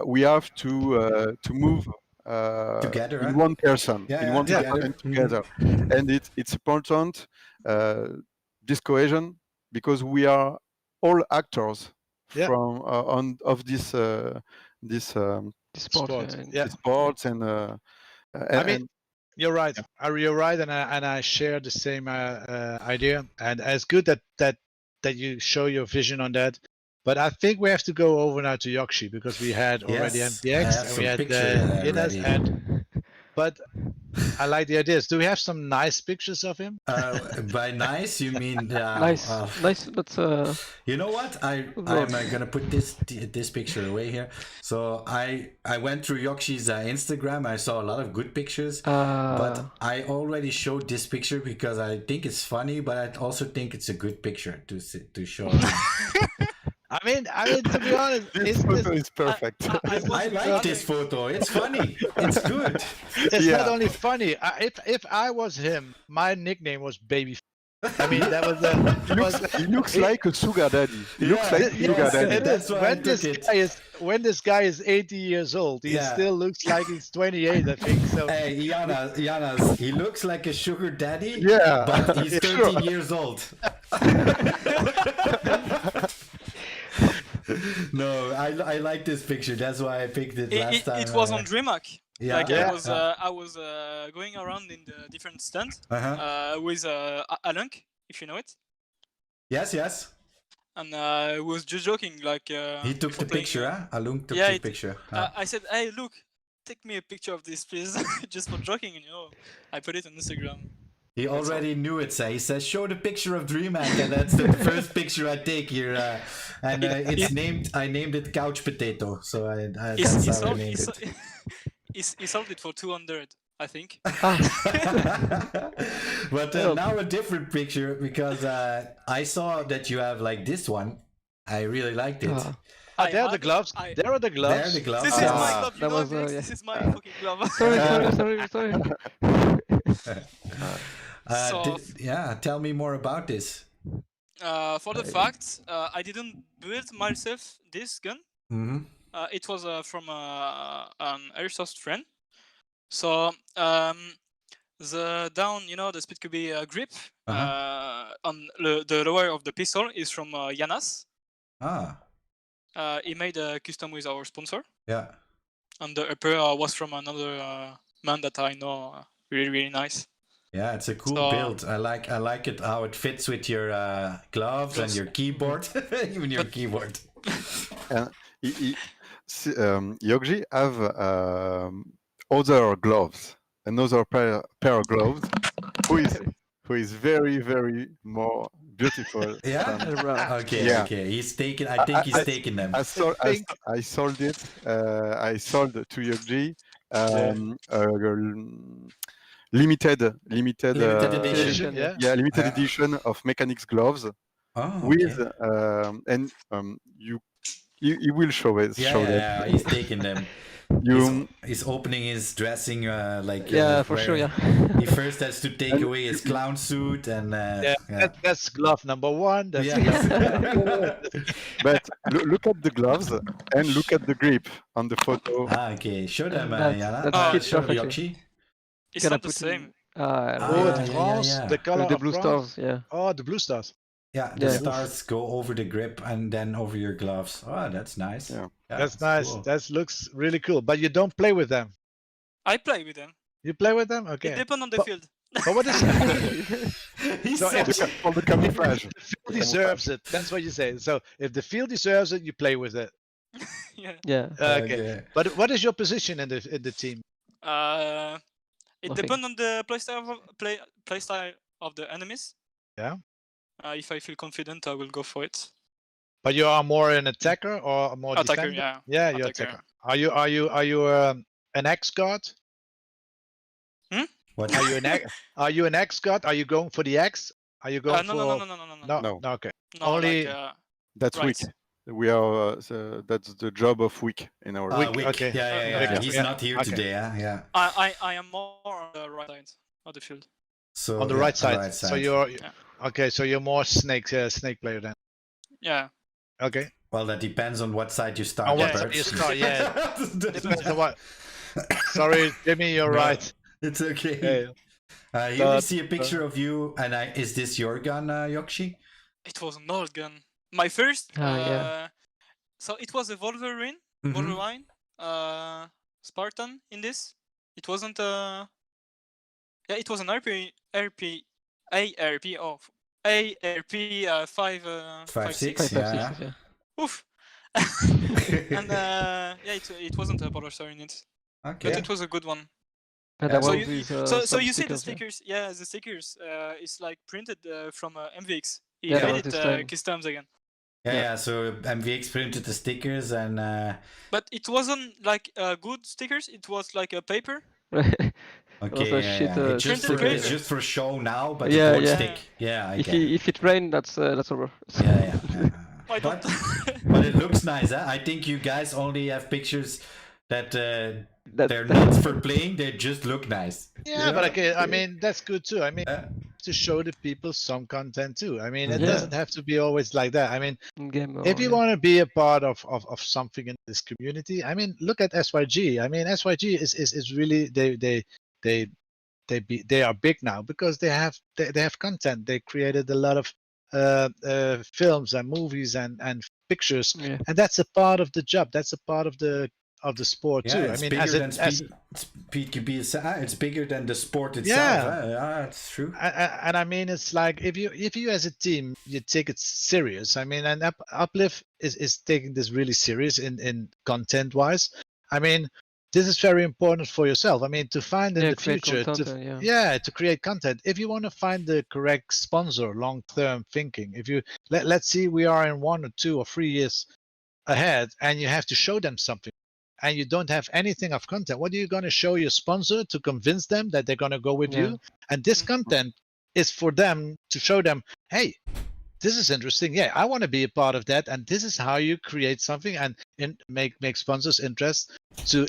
we have to move together in one person, together. And it's important, this cohesion, because we are all actors from of this sports and I mean, you're right. You're right, and I share the same idea. And it's good that you show your vision on that. But I think we have to go over now to Yoshi, because we had already MPX and we had Inas, but I like the ideas. Do we have some nice pictures of him? By nice, you mean nice? But you know what? I'm gonna put this picture away here. So I went through Yokshi's Instagram. I saw a lot of good pictures, but I already showed this picture because I think it's funny, but I also think it's a good picture to show. I mean, to be honest, This photo is perfect. I was I like this photo. It's funny. It's good. it's not Yeah. only funny. If I was him, my nickname was Baby. I mean, that was the. He looks like a sugar daddy. He looks Yeah, like a sugar yes, daddy. It That's is. why I When took this it. guy is 80 years old, he Yeah. still looks like he's 28. I think so. Hey, Janas, he looks like a sugar daddy, Yeah. but he's 13 years old. No, I like this picture. That's why I picked it last time. It was on DreamHack. Yeah. Like Yeah. I was going around in the different stands Uh-huh. with Alunk, if you know it, Yes. and I was just joking. Like He took the before playing, picture, huh? Alung took yeah, the it- picture. I said, "Hey, look, take me a picture of this, please," just for joking. And I put it on Instagram. He That's already knew it, so he says, show the picture of DreamHack, and that's the first picture I take here. And it's named, I named it Couch Potato, so that's how I named it. He sold it for 200, I think. But now a different picture, because I saw that you have like this one. I really liked it. There are the gloves. There are the gloves. There are the gloves. This is my glove. You that know, was, Alex, yeah. this is my fucking glove. Sorry. So- Yeah, tell me more about this. For the fact, I didn't build myself this gun. Mm-hmm. It was from an airsoft friend. So the down, the speed could be grip on the lower of the pistol is from Janas. Ah, He made a custom with our sponsor, yeah. and the upper was from another man that I know, really nice. Yeah, it's a cool So- build. I like it how it fits with your gloves and your keyboard, even your keyboard. Yogji have other gloves, another pair of gloves, who is very, very more beautiful. Yeah. than- Okay. Yeah. Okay. He's taking. I think he's taking them. I sold it. I sold to Yogji limited Limited edition. Yeah. limited edition of mechanics gloves Oh, with okay. and you will show it. Yeah, he's taking them. You He's opening his dressing like For sure, where yeah. He first has to take away his clown suit and That's glove number one. That's but look at the gloves and look at the grip on the photo. Okay, show them, That's- Jana. that fits Show perfectly. Yoshi. It's Gonna not the put in- same. Oh, yeah, the yeah, France, yeah. the color the of blue France. stars, yeah. Oh, the blue stars. Yeah, the Yeah. stars go over the grip and then over your gloves. Oh, that's nice. Yeah. That's nice. cool. That looks really cool. But you don't play with them. I play with them. You play with them? It Okay. depends on the But- field. But what is He's So if such- For the camouflage. the field deserves it? That's what you say. So if the field deserves it, you play with it. Yeah. Yeah. Okay. But what is your position in the team? It Nothing. depends on the playstyle of the enemies. Yeah. If I feel confident, I will go for it. But you are more an attacker or a more Attacker, defender? yeah. Yeah, you're Attacker. attacker. Are you an ex god? What? Are you an ex god? Are you going for the X? Are you going No, for no. No. Okay. No, only- like, That's Right. weak. We are. That's the job of weak in our. Wick. Wick, okay. Yeah. Wick, He's yeah. not here Okay. today, yeah. I am more on the right side of the field. So On the yeah, right side. right So you're Yeah. okay. So you're more snake player then. Yeah. Okay. Well, that depends on what side you start. On what Yeah. side you Bert. start? Yeah. Depends on what. Sorry, Jimmy. You're No. right. It's okay. Yeah. Here we But, see a picture of you, and is this your gun, Yokshi? It was an old gun. My first. Yeah. So it was a Wolverine. Mhm. Wolverine. Spartan in this. It wasn't Yeah, it was an ARP 5.6. Yeah. Oof. And it wasn't a Polar Star in it, Okay. but it was a good one. And Yeah, that so was you- with, So some you see the stickers, stickers, the stickers is like printed from MVX. He Yeah, made this it time. customs again, Yeah. So MVX printed the stickers, and but it wasn't like good stickers. It was like a paper. yeah. okay, a shit, it's just printed for paper. it's just for show now, but Yeah, it won't yeah. stick. Yeah, I if get it. if it rain, that's over. Yeah. I don't. But it looks nice. Huh? I think you guys only have pictures that they're not for playing. They just look nice. Yeah, but okay, I mean that's good too. I mean, to show the people some content too. I mean, it doesn't have to be always like that. I mean, if you want to be a part of something in this community, I mean, look at SYG. I mean, SYG is really they are big now because they have content. They created a lot of films and movies and pictures, and that's a part of the job. That's a part of the sport too. I mean, it's bigger than the sport itself. Yeah, it's true. And I mean, it's like if you as a team you take it serious. I mean, and Uplift is taking this really serious in content wise. I mean, this is very important for yourself. I mean, to find in the future, to create content. If you want to find the correct sponsor, long-term thinking. If you let's see, we are in 1 or 2 or 3 years ahead, and you have to show them something, and you don't have anything of content. What are you going to show your sponsor to convince them that they're going to go with you? And this content is for them to show them, hey, this is interesting. Yeah, I want to be a part of that. And this is how you create something and make sponsors interest to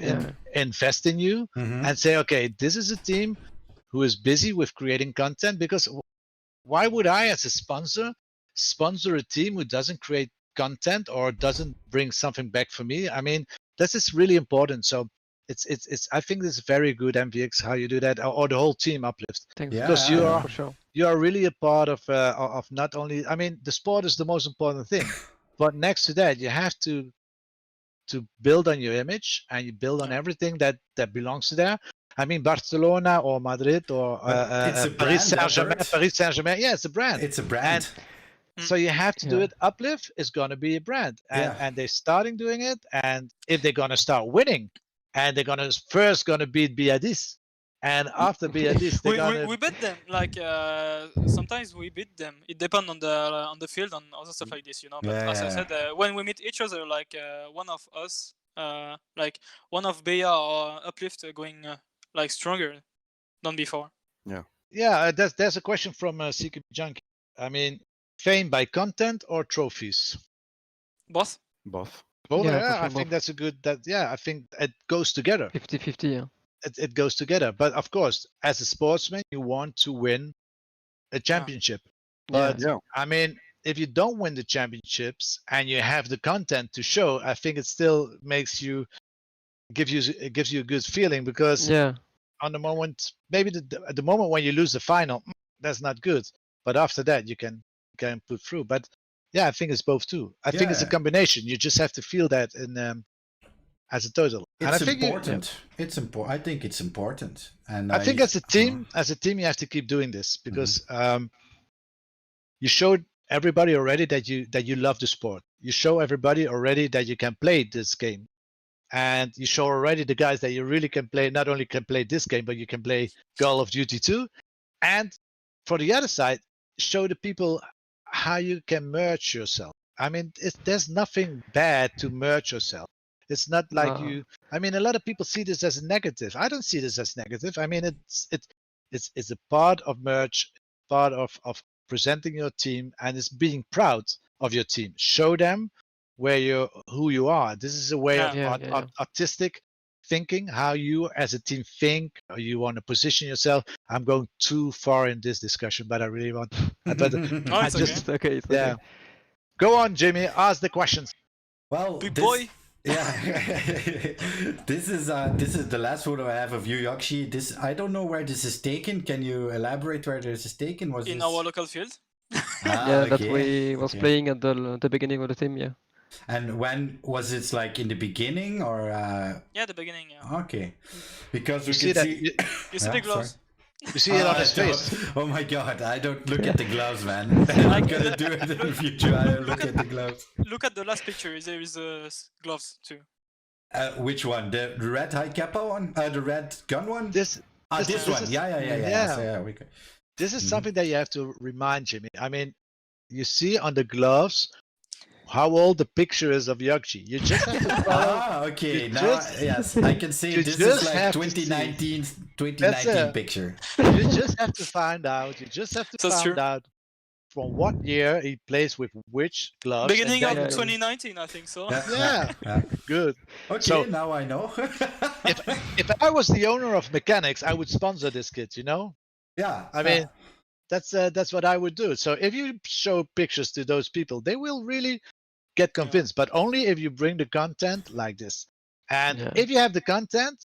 invest in you and say, okay, this is a team who is busy with creating content. Because why would I, as a sponsor a team who doesn't create content or doesn't bring something back for me? I mean, this is really important. So it's I think this is very good, MVX, how you do that, or the whole team Uplift. Because you are really a part of not only, I mean, the sport is the most important thing, but next to that you have to build on your image, and you build on everything that belongs to there. I mean, Barcelona or Madrid or Paris Saint-Germain. Yeah, it's a brand. It's a brand. So you have to do it. Uplift is going to be a brand, and they're starting doing it. And if they're going to start winning, and they're going to beat Biadis, and after Biadis, we beat them. Like sometimes we beat them. It depends on the field and other stuff like this, you know. But as I said, when we meet each other, like one of us, like one of Bea or Uplift, going like stronger than before. Yeah. There's a question from CQB Junkie. I mean, fame by content or trophies? Both. I think that's a good. I think it goes together. 50-50. Yeah. It goes together. But of course, as a sportsman, you want to win a championship. But I mean, if you don't win the championships and you have the content to show, I think it still gives you a good feeling, because on the moment, maybe at the moment when you lose the final, that's not good. But after that, you can put through. But I think it's both too. I think it's a combination. You just have to feel that in as a total. It's important. It's important. I think it's important. And I think as a team, you have to keep doing this, because you showed everybody already that you love the sport. You show everybody already that you can play this game, and you show already the guys that you really can play. Not only can play this game, but you can play Call of Duty too. And for the other side, show the people how you can merge yourself. I mean, there's nothing bad to merge yourself. It's not like I mean, a lot of people see this as a negative. I don't see this as negative. I mean, it's a part of merge, part of presenting your team, and it's being proud of your team. Show them who you are. This is a way of artistic thinking, how you as a team think, or you want to position yourself. I'm going too far in this discussion, but I really want. It's okay. Go on, Jimmy. Ask the questions. Well, big boy. This is the last photo I have of you, Yakshi. I don't know where this is taken. Can you elaborate where this is taken? In our local field. That we was playing at the beginning of the team. Yeah. And when was it, like in the beginning or? The beginning. Yeah. Okay, because we see can that. see. You see the gloves. You see it on his face. Oh my god! I don't look at the gloves, man. I'm gonna do it in the future. I don't look at the gloves. Look at the last picture. There is gloves too. Which one? The red high kappa one? The red gun one? This one. Is, yeah. So, this is something that you have to remind Jimmy. I mean, you see on the gloves how old the picture is of Yakshi. You just have to follow. Okay. Yes, I can see this is like 2019 picture. You just have to find out. You just have to find out from what year he plays with which gloves. and Beginning then of Yeah, you- 2019, I think so. Yeah. Good. Okay, So- now I know. If I was the owner of mechanics, I would sponsor this kid. You know, yeah. I mean, that's what I would do. So if you show pictures to those people, they will really get convinced. But only if you bring the content like this. And Yeah. if you have the content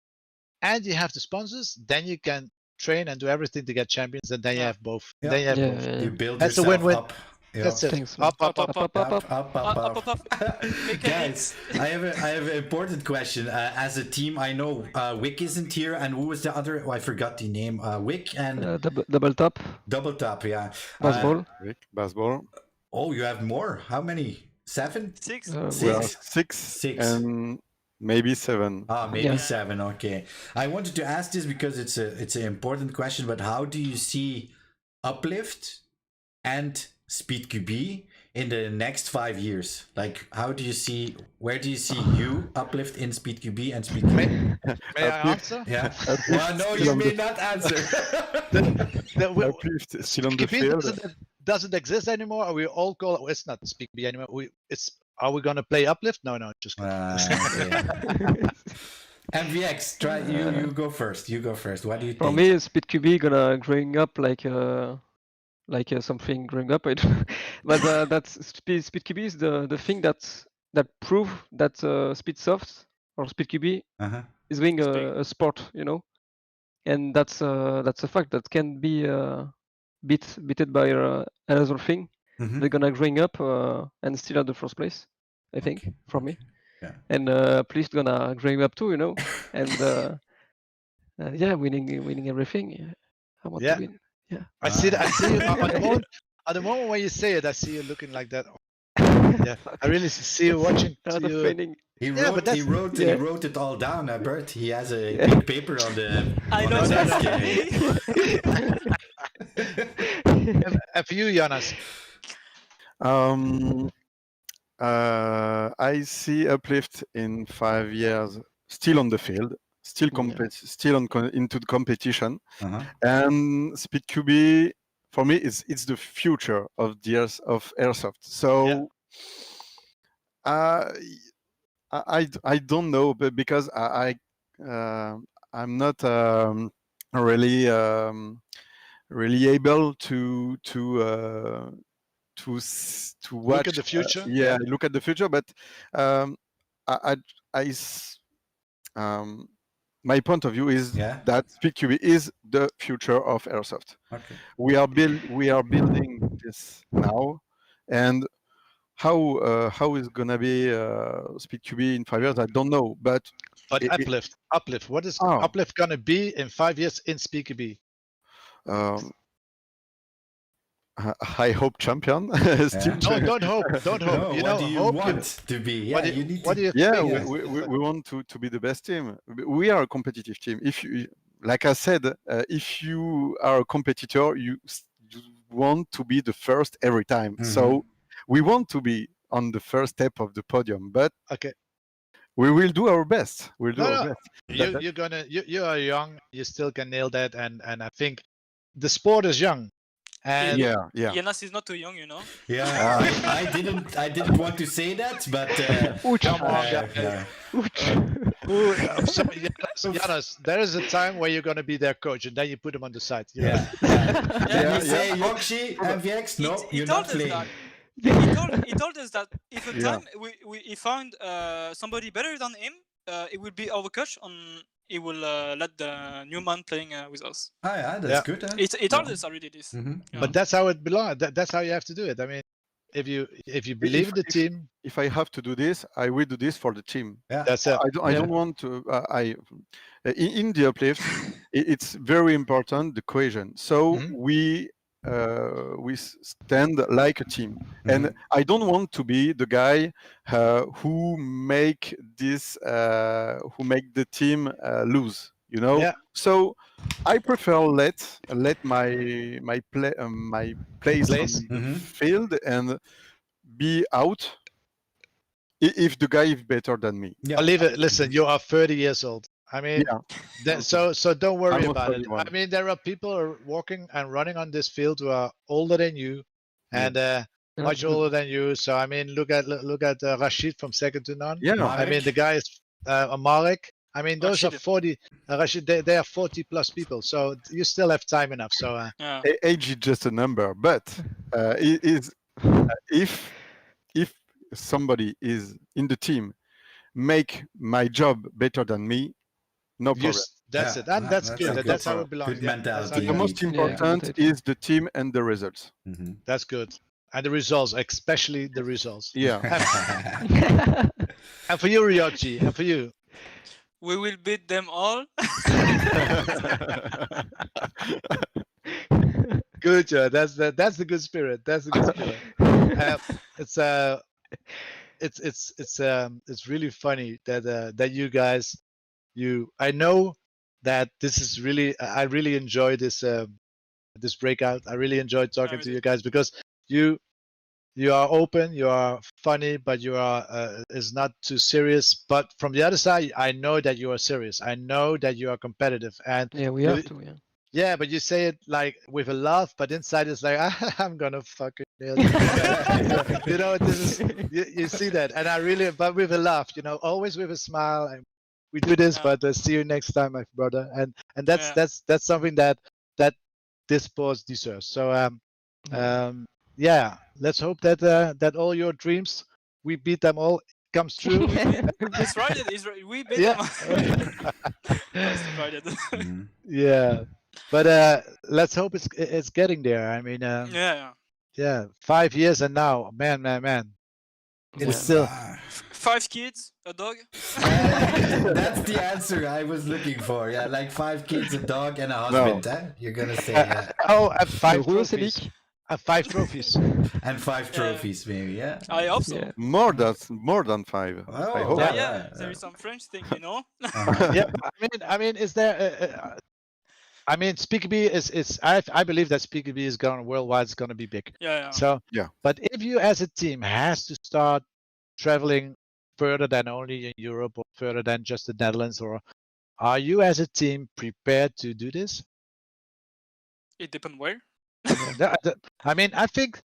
and you have the sponsors, then you can train and do everything to get champions, and then you Yeah. have both. Yeah. Then you have Yeah, both. yeah. You build That's a yourself win-win. up. Yeah. That's it. Thanks, man. Up, up, up. Up. Up. Make Guys, I have an important question. As a team, I know Wick isn't here, and who was the other? Oh, I forgot the name. Wick and Double top, Double Top. Yeah. baseball. Rick, baseball. Oh, you have more. How many? 7? 6. We are Six. 6 Six. and maybe 7. Ah, maybe Yeah. 7. Okay. I wanted to ask this because it's an important question. But how do you see Uplift and SpeedQB in the next 5 years? Like, how do you see? Where do you see you Uplift in SpeedQB and SpeedQB? May I answer? Yeah. Well, no, you may not answer. Uplift still on the Speed field. doesn't exist anymore. Or we all call it. It's not SpeakB anymore. Are we gonna play Uplift? No, just kidding. Okay. MVX, try you go first. You go first. What do you For think? me, SpeedQB gonna growing up like something growing up. I don't but that's SpeedQB is the thing that prove that SpeedSoft or SpeedQB Uh-huh. is doing Speed. a sport, you know, and that's a fact that can be beaten by another thing. Mhm. They're gonna growing up and still at the first place, I think, Okay, for me. Yeah. And please gonna growing up too, you know, and yeah, winning everything. Yeah. I want Yeah. to win. Yeah. I see that. I see you at the moment when you say it. I see you looking like that. Yeah, I really see you watching. A lot to of you. training. He Yeah, wrote, but that's- he wrote it all down, Bert. He has a Yeah. big paper on the. I on know his that. desk. And for you, Jonas, I see Uplift in 5 years still on the field, still into the competition, Uh-huh. and SpeedQB for me it's the future of the of airsoft. So I don't know, but because I'm not really able to watch. look at the future. Look at the future, but my point of view is that SpeedQB is the future of airsoft. Okay. We are building this now, and how is gonna be SpeedQB in 5 years? I don't know, but Uplift. What is Uplift gonna be in 5 years in SpeakB? I hope champion. No, don't hope. Don't hope. No, you what know, do you hope want to be? Yeah, you need what to. do you Yeah, think? we want to be the best team. We are a competitive team. If you, like I said, if you are a competitor, you want to be the first every time. Mhm. So we want to be on the first step of the podium, but Okay. we will do our best. We'll do No, our no. best. You are young. You still can nail that, and I think the sport is young. And Yeah. Jonas is not too young, you know. Yeah, I didn't want to say that, but come on, guys. yeah. Jonas, there is a time where you're gonna be their coach, and then you put them on the side. You know? Yeah. Yeah, You say Yoshi, MVX, no, He you're told not us playing. that. He told us that if a time he found somebody better than him, it will be our coach, and he will let the new man playing with us. Ah, yeah, that's good. Huh? He told us already this. Mhm. Yeah. But that's how it belongs. That's how you have to do it. I mean, if you believe in the team, If I have to do this, I will do this for the team. Yeah. that's it. I don't want to. In the uplift, it's very important the cohesion. So we stand like a team, and I don't want to be the guy who make the team lose. You know. Yeah. So I prefer let my place Place. on the field and be out if the guy is better than me. Yeah. I'll leave it. Listen, you are 30 years old. I mean, so don't worry I'm about it. 31. I mean, there are people walking and running on this field who are older than you, and much older than you. So I mean, look at Rashid from Second to None. Yeah. I mean, the guy is Marek. I mean, those Rashid. are 40. Rashid, they are 40 plus people. So you still have time enough. So Yeah. Age is just a number, but if somebody is in the team make my job better than me, no problem. that's it. And that's good. a That's how it belongs. Good Yeah, mentality. The most important is the team and the results. That's good. And the results, especially the results. Yeah. And for you, Ryoji, and for you. We will beat them all. Good, Joe. That's the good spirit. That's the good spirit. It's really funny that you guys, I know that this is really, I really enjoy this this breakout. I really enjoyed talking to you guys because you are open, you are funny, but you are is not too serious. But from the other side, I know that you are serious. I know that you are competitive, and yeah, we have to. Yeah. yeah, but you say it like with a laugh, but inside it's like I'm gonna fucking nail you. You know, this is you see that, and I really, but with a laugh, you know, always with a smile. And we do this, but see you next time, my brother. And that's something that this sport deserves. So yeah, let's hope that that all your dreams, we beat them all, comes true. That's right. We beat them. That's right. Yeah, but let's hope it's getting there. I mean, yeah, 5 years and now, man. It's still 5 kids, a dog. That's the answer I was looking for. Yeah, like 5 kids, a dog, and a husband. No. You're gonna say and 5 trophies. 5 trophies. and 5 trophies, maybe. Yeah. I hope so. Yeah. More than 5. Oh, I hope. Yeah, there is some French thing, you know. Yeah, I mean, is there? I mean, Speakerbee is. I believe that Speakerbee is going worldwide. It's going to be big. Yeah. So yeah. But if you as a team has to start traveling further than only in Europe or further than just the Netherlands, or are you as a team prepared to do this? It depends where. I mean, I think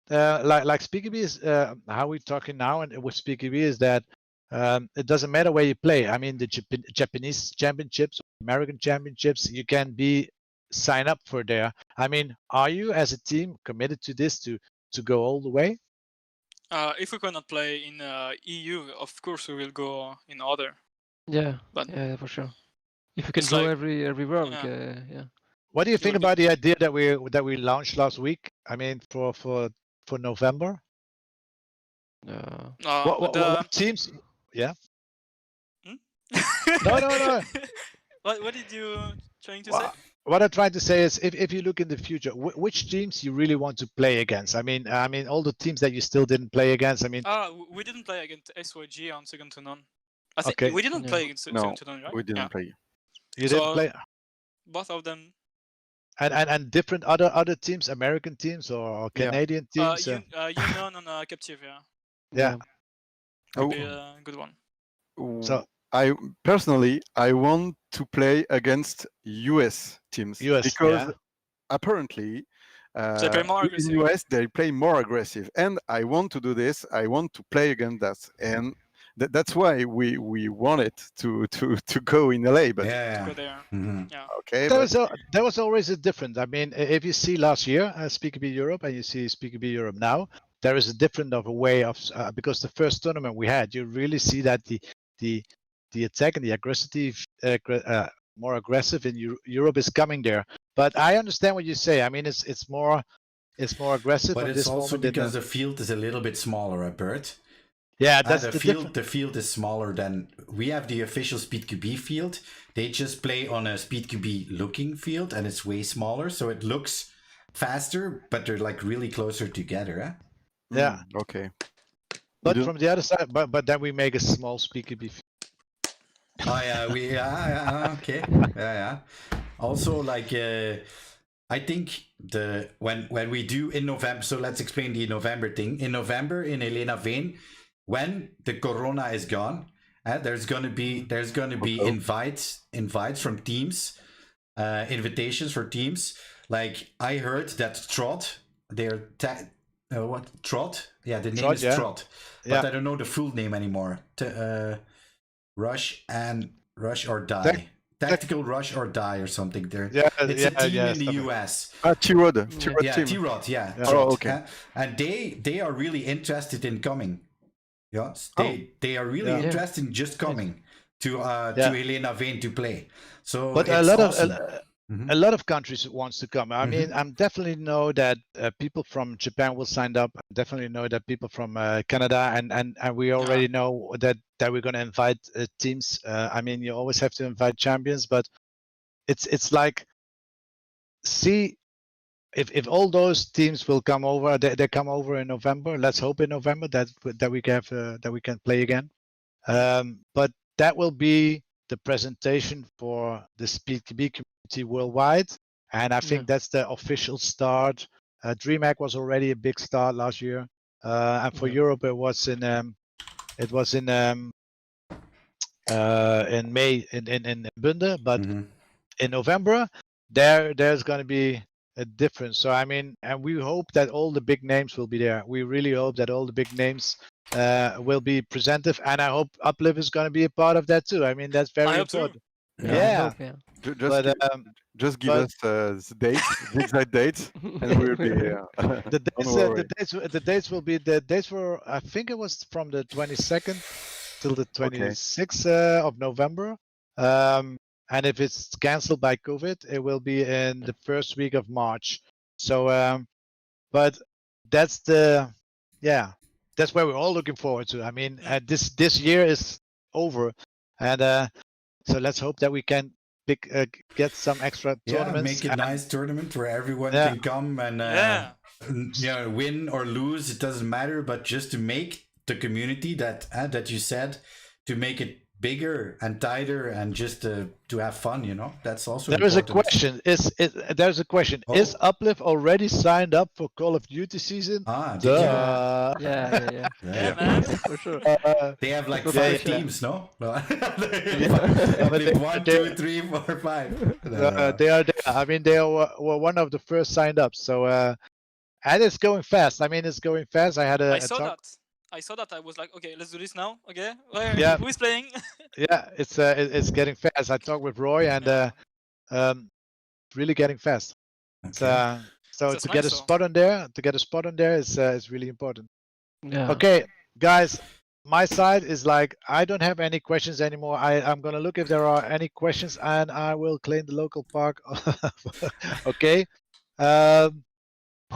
like Speakerbee is how we're talking now, and with Speakerbee is that it doesn't matter where you play. I mean, the Japanese championships, American championships, you can sign up for there. I mean, are you as a team committed to this to go all the way? If we cannot play in EU, of course we will go in other. Yeah, but yeah, for sure. If we can go everywhere, we can, yeah. What do you think about the idea that we launched last week? I mean, for November. What teams? Yeah. No. What did you trying to say? What I'm trying to say is, if you look in the future, which teams you really want to play against? I mean, all the teams that you still didn't play against. I mean, we didn't play against SYG on Second to None. I think we didn't play against Second to None, right? We didn't play. You didn't play. Both of them. And different other teams, American teams or Canadian teams. Union and Captive, yeah. Yeah. Would be a good one. So I personally want to play against US teams because apparently they play more aggressive. in US they play more aggressive, and I want to do this. I want to play against that, and that's why we wanted to go in LA. But to go there. Okay. There was always a difference. I mean, if you see last year Speakerbee Europe and you see Speakerbee Europe now, there is a different of a way of because the first tournament we had, you really see that the attack and the aggressive more aggressive in Europe is coming there. But I understand what you say. I mean, it's more aggressive. But it's also because the field is a little bit smaller, Bert. Yeah, that's the field. The field is smaller than we have the official SpeedQB field. They just play on a SpeedQB looking field, and it's way smaller, so it looks faster, but they're like really closer together. Eh? Yeah. Okay. But from the other side, but then we make a small SpeedQB field. Oh yeah, okay, yeah. Also, like I think when we do in November. So let's explain the November thing. In November in Helena Veen, when the Corona is gone, there's gonna be invites from teams, invitations for teams. Like I heard that Trot, they're what Trot? Yeah, the name Trot, is yeah. Trot, but I don't know the full name anymore. Rush or Die. Tactical Rush or Die or something. There, it's a team in the US. T-Rod. Yeah, T-Rod. Yeah, Yeah. Trot. Oh, okay. And they are really interested in coming. Yes, they are really Yeah. interested in just coming to Helena Vane to play. So, but it's awesome. a lot of countries wants to come. I mean, I definitely know that people from Japan will sign up. I definitely know that people from Canada, and we already know that we're going to invite teams. I mean, you always have to invite champions, but it's like, see, if all those teams will come over, they come over in November. Let's hope in November that we can have, that we can play again. But that will be the presentation for the SpeedKB community worldwide, and I think that's the official start. DreamHack was already a big start last year, and for Europe it was in May in Bunde, but in November there's going to be a difference. So I mean, and we hope that all the big names will be there. We really hope that all the big names will be presented, and I hope Uplift is going to be a part of that too. I mean, that's very important. Yeah. Just give us the date, the exact date, and we'll be the dates will be, the dates were, I think it was from the 22nd till the 26th of November. And if it's cancelled by COVID, it will be in the first week of March. So, but that's that's where we're all looking forward to. I mean, this year is over, and so let's hope that we can get some extra tournaments. Make a nice tournament where everyone can come and win or lose. It doesn't matter, but just to make the community that you said, to make it bigger and tighter, and just to have fun, that's also There's a question. There's a question. Is Uplift already signed up for Call of Duty season? Yeah, man, for sure. They have like 5 teams, no? Uplift 1, 2, 3, 4, 5. They are there. I mean, they were one of the first signed up. So and it's going fast. I mean, it's going fast. I saw that. I was like, okay, let's do this now. Okay, who is playing? Yeah, it's getting fast. I talked with Roy, and really getting fast. Okay. So to get a spot on there, is really important. Yeah. Okay, guys, my side is like, I don't have any questions anymore. I'm gonna look if there are any questions, and I will claim the local park. Okay. Are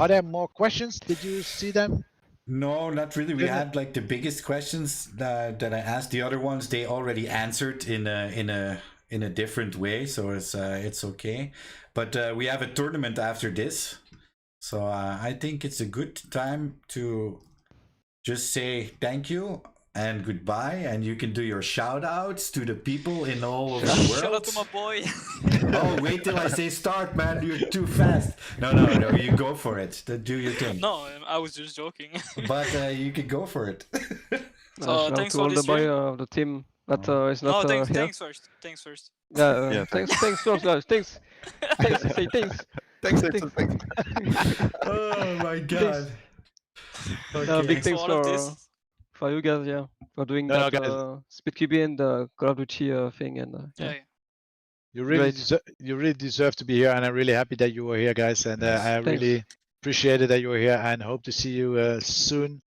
there more questions? Did you see them? No, not really. We had like the biggest questions that I asked. The other ones they already answered in a different way, so it's okay. But we have a tournament after this, so I think it's a good time to just say thank you and goodbye, and you can do your shout outs to the people in all over the world. Shout out to my boy. Oh, wait till I say start, man. You're too fast. No, you go for it. Do your thing. No, I was just joking. But you can go for it. So thanks to for all this the boy of the team that is not thanks here. Thanks first. Yeah, thanks first, guys. Thanks. Say thanks. Thanks. Oh my god. Okay. Big thanks for you guys, for doing that SpeedKB and the Call of Duty thing, and you really deserve to be here, and I'm really happy that you were here, guys, and I really appreciated that you were here, and hope to see you soon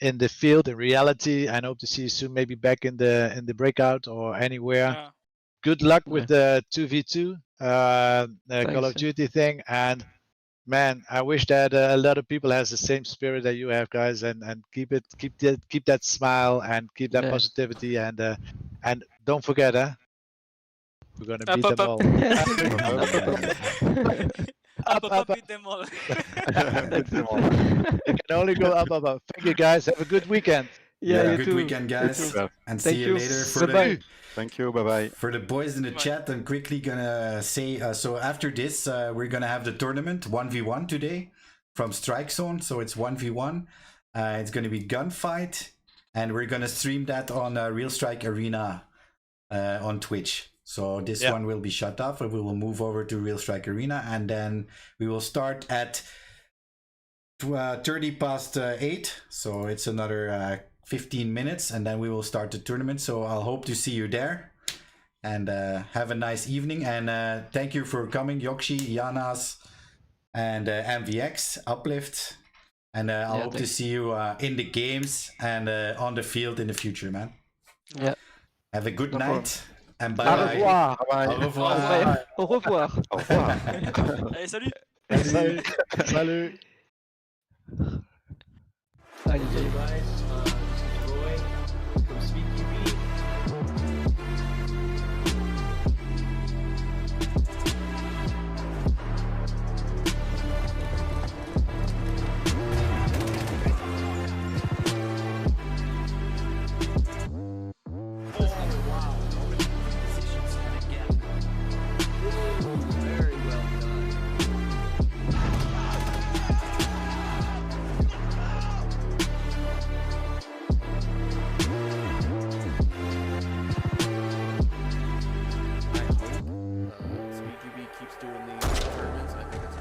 in the field, in reality, and hope to see you soon, maybe back in the breakout or anywhere. Good luck with the 2v2 Call of Duty thing, and man, I wish that a lot of people has the same spirit that you have, guys, and keep that smile and keep that positivity, and don't forget, we're gonna beat them all. Beat them all. You can only go up. Thank you, guys. Have a good weekend. Yeah, good weekend, guys, and see you later. Thank you. Bye-bye. For the boys in the chat, I'm quickly gonna say, so after this, we're gonna have the tournament 1v1 today from Strike Zone. So it's 1v1. It's gonna be gunfight, and we're gonna stream that on Real Strike Arena on Twitch. So this one will be shut off, and we will move over to Real Strike Arena, and then we will start at 30 past 8, so it's another 15 minutes, and then we will start the tournament. So I'll hope to see you there, and have a nice evening. And thank you for coming, Yokshi, Janas, and MVX, Uplift. And I hope to see you in the games and on the field in the future, man. Yeah. Have a good night. And bye Au bye. revoir. Au revoir. Au revoir. Au revoir. Allez, salut. Salut. Salut. Aïe, Hey aïe. guys, Roy from Speed TV. Very well done. I hope Speed TV keeps doing these tournaments. I think it's